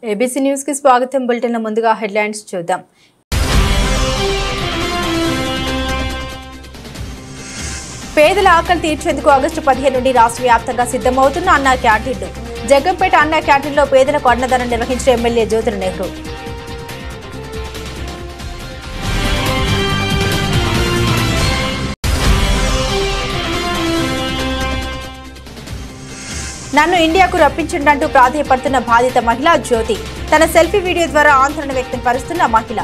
ABC news కి స్వాగతం. Bulletin ముందుగా హెడ్లైన్స్ చూద్దాం. పేదల ఆకలి తీర్చేందుకు ఆగస్టు 15 నుండి రాష్ట్ర వ్యాప్తంగా సిద్ధమవుతున్న అన్నా క్యాంటీన్లు. జగ్గంపేట అన్నా క్యాంటీన్లో పేదలకు అన్నదానం నిర్వహించిన ఎమ్మెల్యే జ్యోతుల నెహ్రూ. నన్ను ఇండియాకు రప్పించండంటూ ప్రాధేయపడుతున్న బాధిత మహిళ జ్యోతి. తన సెల్ఫీ వీడియో ద్వారా ఆందోళన వ్యక్తం పరుస్తున్న మహిళ.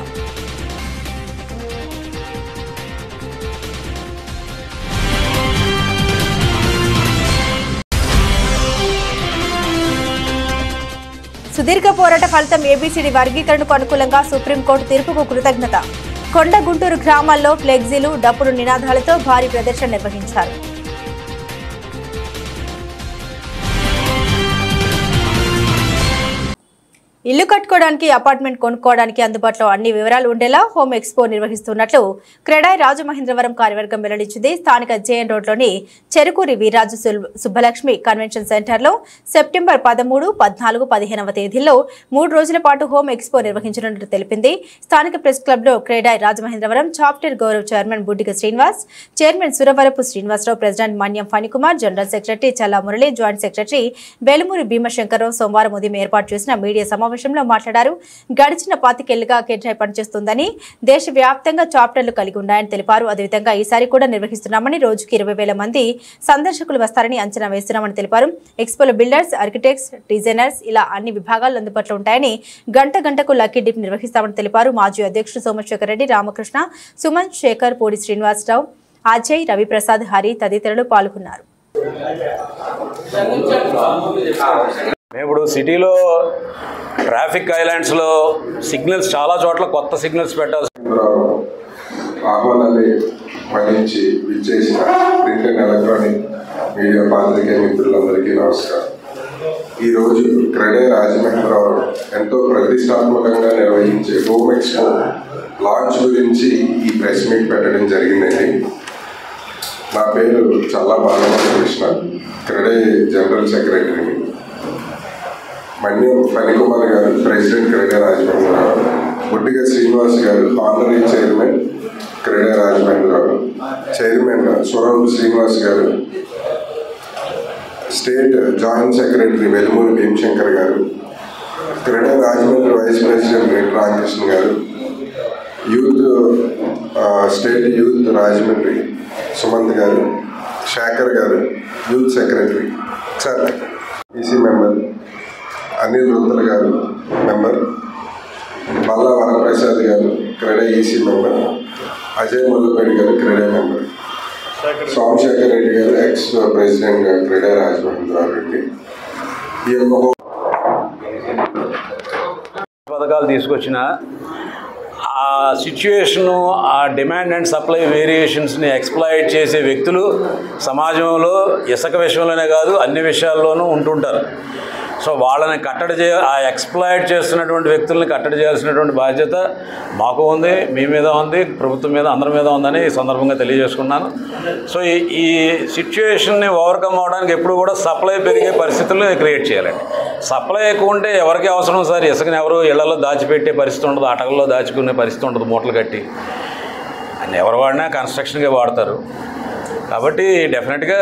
సుదీర్ఘ పోరాట ఫలితం ఏబీసీడీ వర్గీకరణకు అనుకూలంగా సుప్రీంకోర్టు తీర్పుకు కృతజ్ఞత. కొండ గుంటూరు గ్రామాల్లో ఫ్లెక్సీలు, డప్పులు నినాదాలతో భారీ ప్రదర్శన నిర్వహించారు. ఇల్లు కట్టుకోవడానికి, అపార్ట్మెంట్ కొనుక్కోవడానికి అందుబాటులో అన్ని వివరాలు ఉండేలా హోమ్ ఎక్స్పో నిర్వహిస్తున్నట్లు క్రెడాయ్ రాజమహేంద్రవరం కార్యవర్గం వెల్లడించింది. స్థానిక జేఎన్ రోడ్లోని చెరుకూరి వీరాజు సుబ్బలక్ష్మి కన్వెన్షన్ సెంటర్లో సెప్టెంబర్ 13, 14, 15వ తేదీల్లో 3 రోజుల పాటు హోమ్ ఎక్స్పో నిర్వహించనున్నట్లు తెలిపింది. స్థానిక ప్రెస్ క్లబ్లో క్రెడాయ్ రాజమహేంద్రవరం చాప్టర్ గౌరవ్ chairman Buddiga Srinivas, chairman Suravarapu Srinivasarao, president Manyam Phanikumar, general secretary Challa Murali, joint secretary Velumuri Bhimashankarrao సోమవారం ఉదయం ఏర్పాటు చేసిన మీడియా సమావేశంలో మాట్లాడారు. గడిచిన 25 ఏళ్లుగా కెడ్రాయ్ పనిచేస్తుందని, దేశవ్యాప్తంగా చాప్టర్లు కలిగి ఉన్నాయని తెలిపారు. అదేవిధంగా ఈసారి కూడా నిర్వహిస్తున్నామని, రోజుకి 20,000 మంది సందర్శకులు వస్తారని అంచనా వేస్తున్నామని తెలిపారు. ఎక్స్పోలో బిల్డర్స్, ఆర్కిటెక్ట్స్, డిజైనర్స్ ఇలా అన్ని విభాగాలు అందుబాటులో ఉంటాయని, గంటకు లక్కీ డిప్ నిర్వహిస్తామని తెలిపారు. మాజీ అధ్యక్షుడు సోమశేఖర్ రెడ్డి, రామకృష్ణ, సుమన్, శేఖర్, పూడి శ్రీనివాసరావు, అజయ్, రవిప్రసాద్, హరి తదితరులు పాల్గొన్నారు. ఇప్పుడు సిటీలో ట్రాఫిక్ ఐలాండ్స్లో సిగ్నల్స్ చాలా చోట్ల కొత్త సిగ్నల్స్ పెట్టాల్సి ఆహ్వానాన్ని మన్నించి విచ్చేసిన ప్రింట్ అండ్ ఎలక్ట్రానిక్ మీడియా పాత్రికేయ మిత్రులందరికీ నమస్కారం. ఈరోజు క్రెడాయ్ రాజమహేంద్రవరం ఎంతో ప్రతిష్టాత్మకంగా నిర్వహించే హోమ్ ఎక్స్పో లాంచ్ గురించి ఈ ప్రెస్ మీట్ పెట్టడం జరిగిందండి. నా పేరు చల్లా బాలకృష్ణ, క్రెడాయ్ జనరల్ సెక్రటరీని. మన్యం ఫణికుమార్ గారు ప్రెసిడెంట్ క్రెడాయ్ రాజమహేంద్రవరం, బుడ్డిగ శ్రీనివాస్ గారు honorary chairman CREDAI Rajamahendravaram, chairman Suravarapu Srinivas గారు, స్టేట్ జాయింట్ సెక్రటరీ వేలుమూరి భీమశంకర్ గారు, క్రెడాయ్ రాజమండ్రి వైస్ ప్రెసిడెంట్ రెడ్డి రామకృష్ణ గారు, youth state youth Rajahmundry Sumanth గారు, శేఖర్ గారు youth secretary, sir EC member Anil Rudra గారు మెంబర్, బల్లా వరప్రసాద్ గారు క్రెడాయ్ ఈసీ మెంబర్, అజయ్ ముల్లపేడి గారు క్రెడాయ్ మెంబర్, సోమశేఖర్ రెడ్డి గారు ఎక్స్ ప్రెసిడెంట్ క్రెడాయ్ రాజమహేంద్రవరం రెడ్డి. ఈ యొక్క పథకాలు తీసుకొచ్చిన ఆ సిచ్యువేషను, ఆ డిమాండ్ అండ్ సప్లై వేరియేషన్స్ని ఎక్స్ప్లాయిట్ చేసే వ్యక్తులు సమాజంలో ఇసుక విషయంలోనే కాదు అన్ని విషయాల్లోనూ ఉంటుంటారు. సో వాళ్ళని ఆ ఎక్స్ప్లాయిట్ చేస్తున్నటువంటి వ్యక్తుల్ని కట్టడి చేయాల్సినటువంటి బాధ్యత మాకు ఉంది, మీ మీద ఉంది, ప్రభుత్వం మీద, అందరి మీద ఉందని ఈ సందర్భంగా తెలియజేసుకున్నాను. సో ఈ సిచ్యువేషన్ని ఓవర్కమ్ అవడానికి ఎప్పుడు కూడా సప్లై పెరిగే పరిస్థితులను క్రియేట్ చేయాలండి. సప్లై ఎక్కువ ఉంటే ఎవరికి అవసరం సార్? ఇసుకని ఎవరు ఇళ్లలో దాచిపెట్టే పరిస్థితి ఉండదు, అటకల్లో దాచుకునే పరిస్థితి ఉండదు, మూటలు కట్టి అన్ని ఎవరు వాడినా కన్స్ట్రక్షన్గా వాడతారు. కాబట్టి డెఫినెట్గా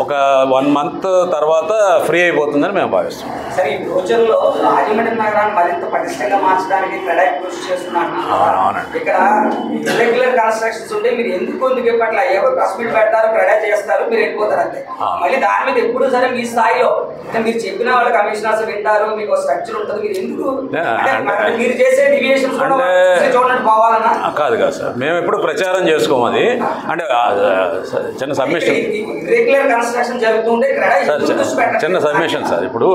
ఒక 1 మంత్ తర్వాత ఫ్రీ అయిపోతుందని మేము భావిస్తాం. సరే, ఈ ఫ్యూచర్లో రాజమండ్రి నగరాన్ని మరింత పటిష్టంగా మార్చడానికి క్రెడాయ్ కృషి చేస్తున్నాను. ఇక్కడ ఇర్రెగ్యులర్ కన్స్ట్రక్షన్స్ ఉంటే మీరు ఎందుకు ఇప్పట్లా ఏవో కస్మిట్ పెడతారు, క్రెడాయ్ చేస్తారు, మీరు వెళ్ళిపోతారు అంతే. మళ్ళీ దాని మీద ఎప్పుడు సరే మీ స్థాయిలో మీరు చెప్పిన వాళ్ళు కమిషనర్స్ వింటారు, మీకు స్ట్రక్చర్ ఉంటుంది, మీరు ఎందుకు మీరు చేసే డివియేషన్స్ చూడండి పోవాలన్నా కాదు సార్. మేము ఎప్పుడు ప్రచారం చేసుకోము. అది అంటే చిన్న సబ్మిషన్, చిన్న సబ్మిషన్ సార్. ఇప్పుడు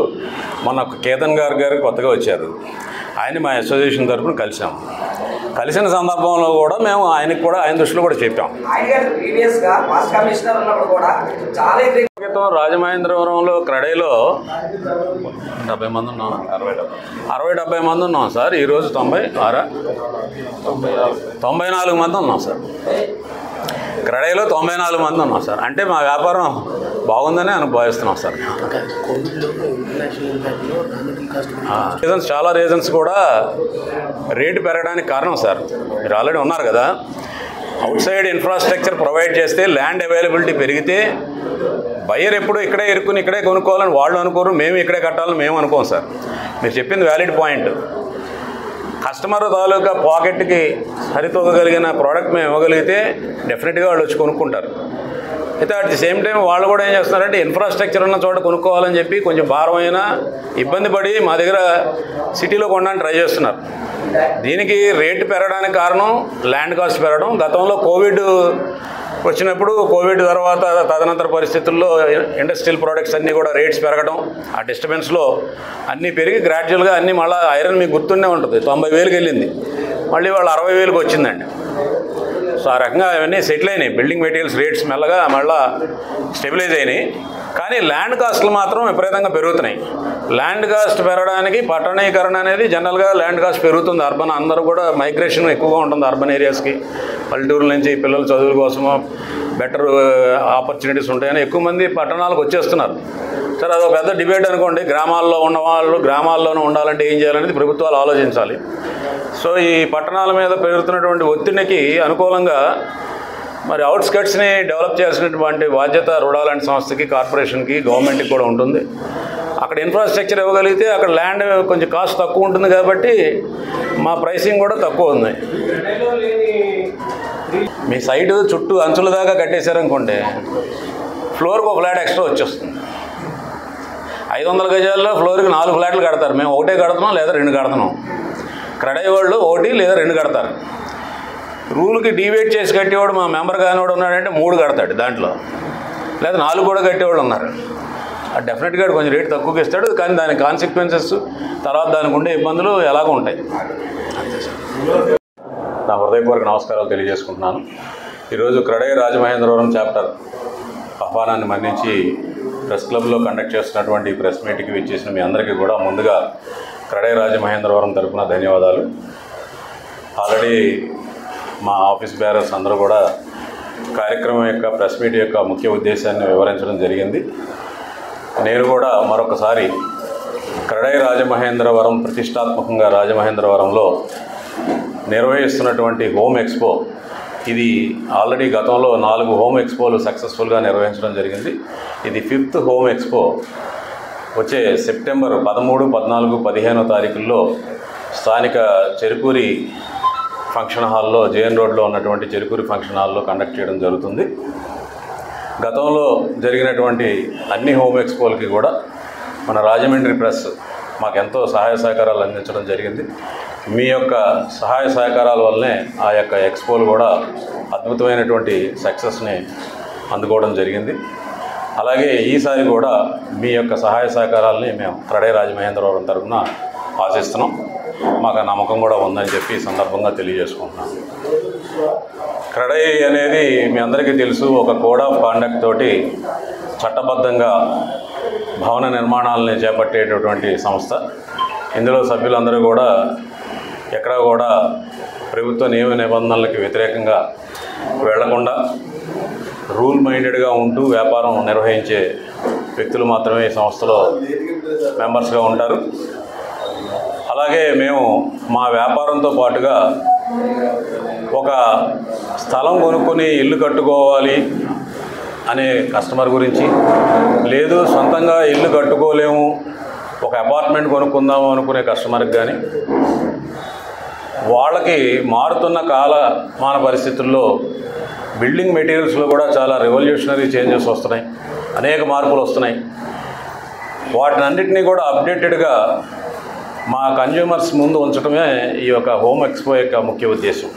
మొన్న కేతన్ గారు కొత్తగా వచ్చారు, ఆయన మా అసోసియేషన్ తరఫున కలిసిన సందర్భంలో కూడా మేము ఆయనకు కూడా ఆయన దృష్టిలో కూడా చెప్పాం. రాజమహేంద్రవరంలో క్రెడాయ్లో 70 మంది ఉన్నాం, 60-70 మంది ఉన్నాం సార్. ఈరోజు 94 మంది ఉన్నాం సార్. క్రెడాయ్లో 94 మంది ఉన్నాం సార్. అంటే మా వ్యాపారం బాగుందని భావిస్తున్నాం సార్. రీజన్స్ చాలా రీజన్స్ కూడా రేటు పెరగడానికి కారణం సార్. మీరు ఆల్రెడీ ఉన్నారు కదా, అవుట్ సైడ్ ఇన్ఫ్రాస్ట్రక్చర్ ప్రొవైడ్ చేస్తే ల్యాండ్ అవైలబిలిటీ పెరిగితే బయ్యర్ ఎప్పుడు ఇక్కడే ఇరుక్కుని ఇక్కడే కొనుక్కోవాలని వాళ్ళు అనుకోరు, మేము ఇక్కడే కట్టాలని మేము అనుకోం సార్. మీరు చెప్పింది వ్యాలిడ్ పాయింట్. కస్టమర్ తాలూకా పాకెట్కి సరితూగగలిగిన ప్రోడక్ట్ మేము ఇవ్వగలిగితే డెఫినెట్గా వాళ్ళు వచ్చి కొనుక్కుంటారు. అయితే అట్ ది సేమ్ టైం వాళ్ళు కూడా ఏం చేస్తున్నారంటే ఇన్ఫ్రాస్ట్రక్చర్ ఉన్న చోట కొనుక్కోవాలని చెప్పి కొంచెం భారమైన ఇబ్బంది పడి మా దగ్గర సిటీలో కొనడానికి ట్రై చేస్తున్నారు. దీనికి రేటు పెరగడానికి కారణం ల్యాండ్ కాస్ట్ పెరగడం. గతంలో కోవిడ్ వచ్చినప్పుడు, కోవిడ్ తర్వాత తదనంతర పరిస్థితుల్లో ఇండస్ట్రియల్ ప్రోడక్ట్స్ అన్నీ కూడా రేట్స్ పెరగడం, ఆ డిస్టర్బెన్స్లో అన్నీ పెరిగి గ్రాడ్యువల్గా అన్నీ మళ్ళీ ఐరన్ మీకు గుర్తుండే ఉంటుంది, 90,000కి వెళ్ళింది, మళ్ళీ వాళ్ళు 60,000కి వచ్చిందండి. సో ఆ రకంగా అవన్నీ సెటిల్ అయినాయి. బిల్డింగ్ మెటీరియల్స్ రేట్స్ మెల్లగా మళ్ళీ స్టెబిలైజ్ అయినాయి. కానీ ల్యాండ్ కాస్ట్లు మాత్రం విపరీతంగా పెరుగుతున్నాయి. ల్యాండ్ కాస్ట్ పెరగడానికి పట్టణీకరణ అనేది జనరల్గా ల్యాండ్ కాస్ట్ పెరుగుతుంది. అర్బన్ అందరూ కూడా మైగ్రేషన్ ఎక్కువగా ఉంటుంది అర్బన్ ఏరియాస్కి. పల్లెటూరుల నుంచి పిల్లల చదువుల కోసమో బెటర్ ఆపర్చునిటీస్ ఉంటాయని ఎక్కువ మంది పట్టణాలకు వచ్చేస్తున్నారు. సరే, అదొక పెద్ద డిబేట్ అనుకోండి. గ్రామాల్లో ఉన్న వాళ్ళు గ్రామాల్లోనే ఉండాలంటే ఏం చేయాలనేది ప్రభుత్వాలు ఆలోచించాలి. సో ఈ పట్టణాల మీద పెరుగుతున్నటువంటి ఒత్తిడికి అనుకూలంగా మరి అవుట్స్కట్స్ని డెవలప్ చేయాల్సినటువంటి బాధ్యత రుణాలాంటి సంస్థకి, కార్పొరేషన్కి, గవర్నమెంట్కి కూడా ఉంటుంది. అక్కడ ఇన్ఫ్రాస్ట్రక్చర్ ఇవ్వగలిగితే అక్కడ ల్యాండ్ కొంచెం కాస్ట్ తక్కువ ఉంటుంది కాబట్టి మా ప్రైసింగ్ కూడా తక్కువ ఉంది. మీ సైడ్ చుట్టూ అంచుల దాకా కట్టేశారనుకోండి, ఫ్లోర్కి ఒక ఫ్లాట్ ఎక్స్ట్రా వచ్చేస్తుంది. 500 గజాల్లో ఫ్లోర్కి 4 ఫ్లాట్లు కడతారు. మేము ఒకటే కడుతున్నాం లేదా 2 కడుతున్నాం. క్రెడై వాళ్ళు 1 లేదా 2 కడతారు. రూల్కి డివేట్ చేసి కట్టేవాడు మా మెంబర్ కానివాడు ఉన్నాడంటే 3 కడతాడు దాంట్లో, లేదా 4 కూడా కట్టేవాళ్ళు ఉన్నారు. అది డెఫినెట్గా కొంచెం రేటు తక్కువకి ఇస్తాడు, కానీ దాని కాన్సిక్వెన్సెస్ తర్వాత దానికి ఉండే ఇబ్బందులు ఎలాగో ఉంటాయి. నా హృదయపూర్వక నమస్కారాలు తెలియజేసుకుంటున్నాను. ఈరోజు క్రెడై రాజమహేంద్రవరం చాప్టర్ ఆహ్వానాన్ని మన్నించి ప్రెస్ క్లబ్లో కండక్ట్ చేస్తున్నటువంటి ప్రెస్ మీట్కి విచ్చేసిన మీ అందరికీ కూడా ముందుగా క్రెడై రాజమహేంద్రవరం తరఫున ధన్యవాదాలు. ఆల్రెడీ మా ఆఫీస్ బేరర్స్ అందరూ కూడా కార్యక్రమం యొక్క ప్రెస్ మీట్ యొక్క ముఖ్య ఉద్దేశాన్ని వివరించడం జరిగింది. నేను కూడా మరొకసారి క్రెడై రాజమహేంద్రవరం ప్రతిష్టాత్మకంగా రాజమహేంద్రవరంలో నిర్వహిస్తున్నటువంటి హోమ్ ఎక్స్పో, ఇది ఆల్రెడీ గతంలో 4 హోమ్ ఎక్స్పోలు సక్సెస్ఫుల్గా నిర్వహించడం జరిగింది. ఇది 5th హోమ్ ఎక్స్పో. వచ్చే సెప్టెంబర్ 13, 14, 15 తారీఖుల్లో స్థానిక చెరుకూరి ఫంక్షన్ హాల్లో, జేఎన్ రోడ్లో ఉన్నటువంటి చెరుకూరి ఫంక్షన్ హాల్లో కండక్ట్ చేయడం జరుగుతుంది. గతంలో జరిగినటువంటి అన్ని హోమ్ ఎక్స్పోలకి కూడా మన రాజమండ్రి ప్రెస్ మాకెంతో సహాయ సహకారాలు అందించడం జరిగింది. మీ యొక్క సహాయ సహకారాల వల్లనే ఆ యొక్క ఎక్స్పోలు కూడా అద్భుతమైనటువంటి సక్సెస్ని అందుకోవడం జరిగింది. అలాగే ఈసారి కూడా మీ యొక్క సహాయ సహకారాలని మేము క్రెడై రాజమహేంద్రవరం తరఫున ఆశిస్తున్నాం. మాకు ఆ నమ్మకం కూడా ఉందని చెప్పి ఈ సందర్భంగా తెలియజేసుకుంటున్నాం. క్రెడై అనేది మీ అందరికీ తెలుసు, ఒక కోడ్ ఆఫ్ కాండక్ట్ తోటి చట్టబద్ధంగా భవన నిర్మాణాలని చేపట్టేటటువంటి సంస్థ. ఇందులో సభ్యులందరూ కూడా ఎక్కడా కూడా ప్రభుత్వ నియమ నిబంధనలకు వ్యతిరేకంగా వెళ్లకుండా రూల్ మైండెడ్గా ఉంటూ వ్యాపారం నిర్వహించే వ్యక్తులు మాత్రమే ఈ సంస్థలో మెంబర్స్గా ఉంటారు. అలాగే మేము మా వ్యాపారంతో పాటుగా ఒక స్థలం కొనుక్కొని ఇల్లు కట్టుకోవాలి అనే కస్టమర్ గురించి, లేదు సొంతంగా ఇల్లు కట్టుకోలేము ఒక అపార్ట్మెంట్ కొనుక్కుందాము అనుకునే కస్టమర్కి కానీ, వాళ్ళకి మారుతున్న కాలమాన పరిస్థితుల్లో బిల్డింగ్ మెటీరియల్స్లో కూడా చాలా రెవల్యూషనరీ చేంజెస్ వస్తున్నాయి, అనేక మార్పులు వస్తున్నాయి. వాటినన్నిటినీ కూడా అప్డేటెడ్గా మా కన్జ్యూమర్స్ ముందు ఉంచడమే ఈ యొక్క హోమ్ ఎక్స్పో యొక్క ముఖ్య ఉద్దేశం.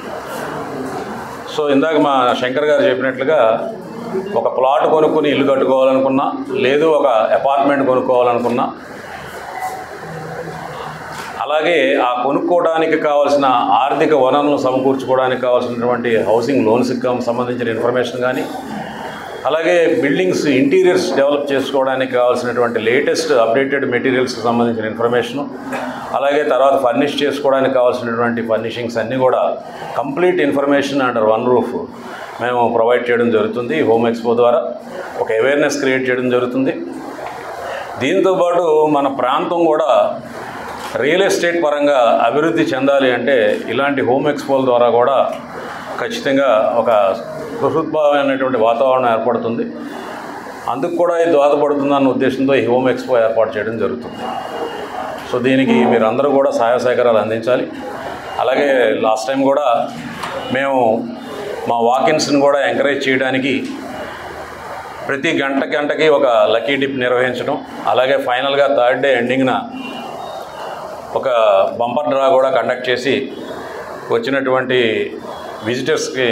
సో ఇందాక మా శంకర్ గారు చెప్పినట్లుగా ఒక ప్లాట్ కొనుక్కొని ఇల్లు కట్టుకోవాలనుకున్నా, లేదు ఒక అపార్ట్మెంట్ కొనుక్కోవాలనుకున్నా, అలాగే ఆ కొనుక్కోవడానికి కావాల్సిన ఆర్థిక వనరులను సమకూర్చుకోవడానికి కావాల్సినటువంటి హౌసింగ్ లోన్స్కి సంబంధించిన ఇన్ఫర్మేషన్ కానీ, అలాగే బిల్డింగ్స్ ఇంటీరియర్స్ డెవలప్ చేసుకోవడానికి కావాల్సినటువంటి లేటెస్ట్ అప్డేటెడ్ మెటీరియల్స్కి సంబంధించిన ఇన్ఫర్మేషను, అలాగే తర్వాత ఫర్నిష్ చేసుకోవడానికి కావాల్సినటువంటి ఫర్నిషింగ్స్ అన్నీ కూడా complete information under one roof మేము ప్రొవైడ్ చేయడం జరుగుతుంది. హోమ్ ఎక్స్పో ద్వారా ఒక అవేర్నెస్ క్రియేట్ చేయడం జరుగుతుంది. దీంతోపాటు మన ప్రాంతం కూడా రియల్ ఎస్టేట్ పరంగా అభివృద్ధి చెందాలి అంటే ఇలాంటి హోమ్ ఎక్స్పోల ద్వారా కూడా ఖచ్చితంగా ఒక సుహృద్భావమైనటువంటి వాతావరణం ఏర్పడుతుంది. అందుకు కూడా ఇది దోహదపడుతుందన్న ఉద్దేశంతో ఈ హోమ్ ఎక్స్పో ఏర్పాటు చేయడం జరుగుతుంది. సో దీనికి మీరు అందరూ కూడా సహాయ సహకారాలు అందించాలి. అలాగే లాస్ట్ టైం కూడా మేము మా వాకిన్స్ని కూడా ఎంకరేజ్ చేయడానికి ప్రతి గంటకి ఒక లక్కీ డిప్ నిర్వహించడం, అలాగే ఫైనల్గా థర్డ్ డే ఎండింగ్న ఒక బంపర్ డ్రా కూడా కండక్ట్ చేసి వచ్చినటువంటి విజిటర్స్కి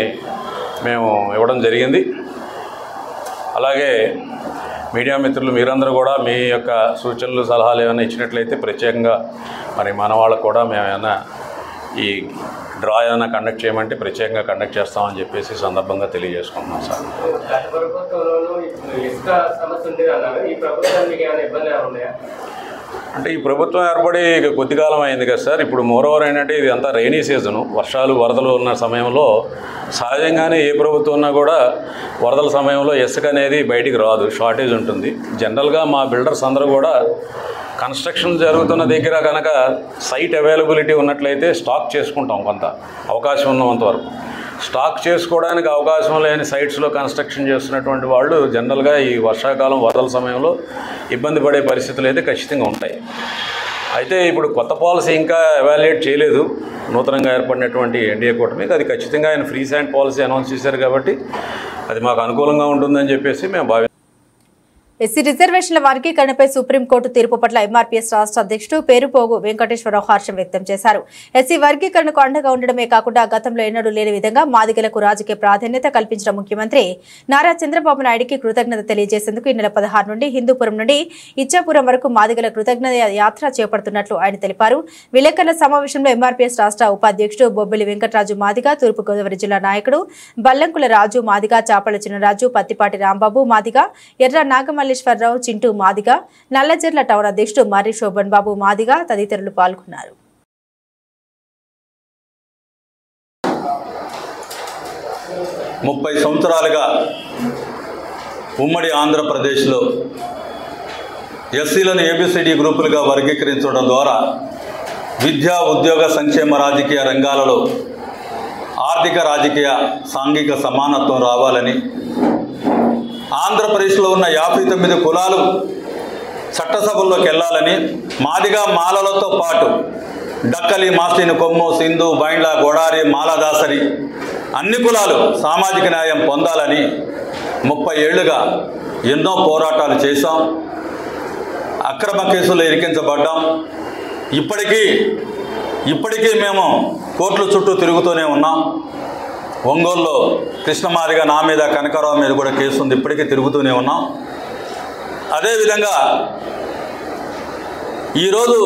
మేము ఇవ్వడం జరిగింది. అలాగే మీడియా మిత్రులు మీరందరూ కూడా మీ యొక్క సూచనలు సలహాలు ఏమైనా ఇచ్చినట్లయితే ప్రత్యేకంగా మరి మన వాళ్ళకు కూడా మేము ఏమైనా ఈ డ్రా ఏమైనా కండక్ట్ చేయమంటే ప్రత్యేకంగా కండక్ట్ చేస్తామని చెప్పేసి సందర్భంగా తెలియజేసుకుంటున్నాం సార్. అంటే ఈ ప్రభుత్వం ఏర్పడి కొద్ది కాలం అయింది కదా సార్. ఇప్పుడు మోరోవర్ ఏంటంటే ఇది అంతా రైనీ సీజను, వర్షాలు వరదలు ఉన్న సమయంలో సహజంగానే ఏ ప్రభుత్వం ఉన్నా కూడా వరదల సమయంలో ఇసుక అనేది బయటికి రాదు, షార్టేజ్ ఉంటుంది. జనరల్గా మా బిల్డర్స్ అందరూ కూడా కన్స్ట్రక్షన్ జరుగుతున్న దగ్గర కనుక సైట్ అవైలబిలిటీ ఉన్నట్లయితే స్టాక్ చేసుకుంటాం. కొంత అవకాశం ఉన్నంత వరకు స్టాక్ చేసుకోవడానికి అవకాశం లేని సైట్స్లో కన్స్ట్రక్షన్ చేస్తున్నటువంటి వాళ్ళు జనరల్గా ఈ వర్షాకాలం వరదల సమయంలో ఇబ్బంది పడే పరిస్థితులు అయితే ఖచ్చితంగా ఉంటాయి. అయితే ఇప్పుడు కొత్త పాలసీ ఇంకా ఎవాల్యుయేట్ చేయలేదు నూతనంగా ఏర్పడినటువంటి ఎన్డీఏ కూటమికి. అది ఖచ్చితంగా ఆయన ఫ్రీ శాండ్ పాలసీ అనౌన్స్ చేశారు కాబట్టి అది మాకు అనుకూలంగా ఉంటుందని చెప్పేసి మేము భావిస్తున్నాం. ఎస్సీ రిజర్వేషన్ల వర్గీకరణపై సుప్రీంకోర్టు తీర్పు పట్ల ఎంఆర్పీఎస్ రాష్ట్ర అధ్యక్షుడు పేరుపోగు వెంకటేశ్వరరావు హర్షం వ్యక్తం చేశారు. ఎస్సీ వర్గీకరణకు అండగా ఉండడమే కాకుండా గతంలో ఎన్నడూ లేని విధంగా మాదిగలకు రాజకీయ ప్రాధాన్యత కల్పించిన ముఖ్యమంత్రి నారా చంద్రబాబు నాయుడికి కృతజ్ఞత తెలియజేసేందుకు ఈ నెల 16 నుండి హిందూపురం నుండి ఇచ్చాపురం వరకు మాదిగల కృతజ్ఞత యాత్ర చేపడుతున్నట్లు ఆయన తెలిపారు. విలేకరుల సమావేశంలో ఎంఆర్పీఎస్ రాష్ట్ర ఉపాధ్యక్షుడు బొబ్బిలి వెంకటరాజు మాదిగ, తూర్పుగోదావరి జిల్లా నాయకుడు బల్లంకుల రాజు మాదిగ, చాపల చిన్నరాజు, పత్తిపాటి రాంబాబు మాదిగ, ఎర్ర నాగమల్లేశ్వరరావు, చింటూ మాదిగ, నల్లజర్ల టౌన్ అధ్యక్షుడు మర్రి శోభన్ బాబు మాదిగ తదితరులు పాల్గొన్నారు. 30 సంవత్సరాలుగా ఉమ్మడి ఆంధ్రప్రదేశ్లో ఎస్సీలను ఏబిసిడి గ్రూపులుగా వర్గీకరించడం ద్వారా విద్యా, ఉద్యోగ, సంక్షేమ, రాజకీయ రంగాలలో ఆర్థిక, రాజకీయ, సాంఘిక సమానత్వం రావాలని, ఆంధ్రప్రదేశ్లో ఉన్న 59 కులాలు చట్టసభల్లోకి వెళ్ళాలని, మాదిగా మాలలతో పాటు డక్కలి, మాస్లిని, కొమ్ము, సింధు, బైండ్ల, గోడారి, మాలదాసరి అన్ని కులాలు సామాజిక న్యాయం పొందాలని 30 ఏళ్లుగా ఎన్నో పోరాటాలు చేశాం. అక్రమ కేసుల్లో ఇరికించబడ్డాం. ఇప్పటికీ మేము కోర్టుల చుట్టూ తిరుగుతూనే ఉన్నాం. ఒంగోలులో కృష్ణమాదిగా నా మీద, కనకరావు మీద కూడా కేసు ఉంది. ఇప్పటికీ తిరుగుతూనే ఉన్నాం. అదేవిధంగా ఈరోజు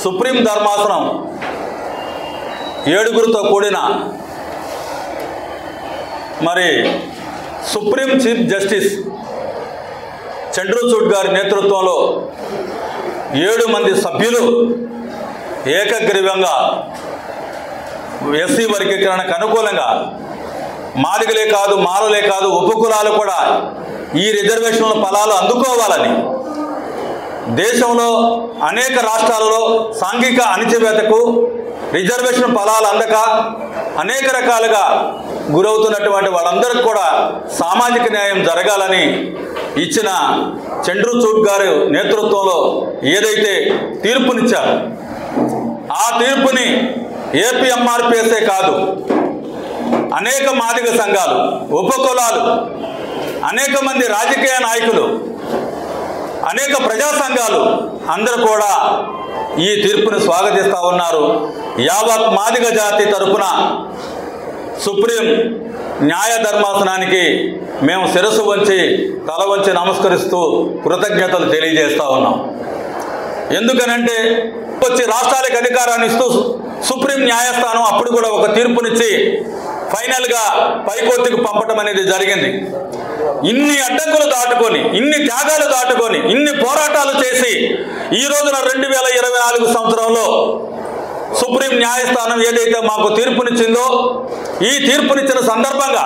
సుప్రీం ధర్మాసనం 7గురితో కూడిన మరి సుప్రీం చీఫ్ జస్టిస్ చంద్రచూడ్ గారి నేతృత్వంలో 7 మంది సభ్యులు ఏకగ్రీవంగా ఎస్సీ వర్గీకరణకు అనుకూలంగా మాదిగలే కాదు, మాలలే కాదు, ఉపకులాలు కూడా ఈ రిజర్వేషన్ల ఫలాలు అందుకోవాలని, దేశంలో అనేక రాష్ట్రాలలో సాంఘిక అణచివేతకు రిజర్వేషన్ ఫలాలు అందక అనేక రకాలుగా గురవుతున్నటువంటి వాళ్ళందరికీ కూడా సామాజిక న్యాయం జరగాలని ఇచ్చిన చంద్రచూడ్ గారి నేతృత్వంలో ఏదైతే తీర్పునిచ్చారో ఆ తీర్పుని ఏపీ ఎంఆర్పీఎస్ఏ కాదు, అనేక మాదిగ సంఘాలు, ఉపకులాలు, అనేక మంది రాజకీయ నాయకులు, అనేక ప్రజా సంఘాలు అందరూ కూడా ఈ తీర్పును స్వాగతిస్తూ ఉన్నారు. యావత్ మాదిగ జాతి తరపున సుప్రీం న్యాయ ధర్మాసనానికి మేము శిరస్సు వంచి తల వంచి నమస్కరిస్తూ కృతజ్ఞతలు తెలియజేస్తూ ఉన్నాం. ఎందుకనంటే వచ్చి రాష్ట్రాలకు అధికారాన్ని ఇస్తూ సుప్రీం న్యాయస్థానం అప్పుడు కూడా ఒక తీర్పునిచ్చి ఫైనల్గా పైకోర్టుకు పంపటం అనేది జరిగింది. ఇన్ని అడ్డంకులు దాటుకొని, ఇన్ని త్యాగాలు దాటుకొని, ఇన్ని పోరాటాలు చేసి ఈ రోజున 2024 సంవత్సరంలో సుప్రీం న్యాయస్థానం ఏదైతే మాకు తీర్పునిచ్చిందో ఈ తీర్పునిచ్చిన సందర్భంగా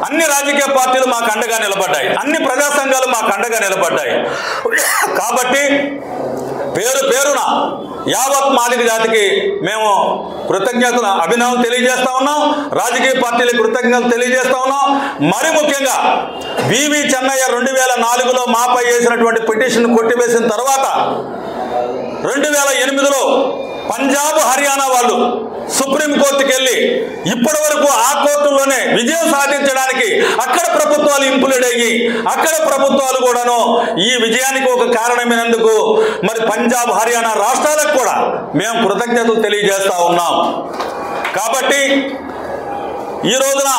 అన్ని రాజకీయ పార్టీలు మాకు అండగా నిలబడ్డాయి, అన్ని ప్రజా సంఘాలు మాకు అండగా నిలబడ్డాయి. కాబట్టి పేరు పేరున యావత్ మాదిగ జాతికి మేము కృతజ్ఞతలు అభినందనలు తెలియజేస్తా ఉన్నాం. రాజకీయ పార్టీలకు కృతజ్ఞతలు తెలియజేస్తా ఉన్నాం. మరి ముఖ్యంగా వివి చెన్నయ్య 2004లో మాపై వేసినటువంటి పిటిషన్ కొట్టివేసిన తర్వాత 2008లో పంజాబ్ హర్యానా వాళ్ళు సుప్రీంకోర్టుకి వెళ్ళి ఇప్పటి వరకు ఆ కోర్టులోనే విజయం సాధించడానికి అక్కడ ప్రభుత్వాలు ఇంప్లీడ్ అయ్యి అక్కడ ప్రభుత్వాలు కూడాను ఈ విజయానికి ఒక కారణమైనందుకు మరి పంజాబ్ హర్యానా రాష్ట్రాలకు కూడా మేము కృతజ్ఞతలు తెలియజేస్తా ఉన్నాం. కాబట్టి ఈ రోజున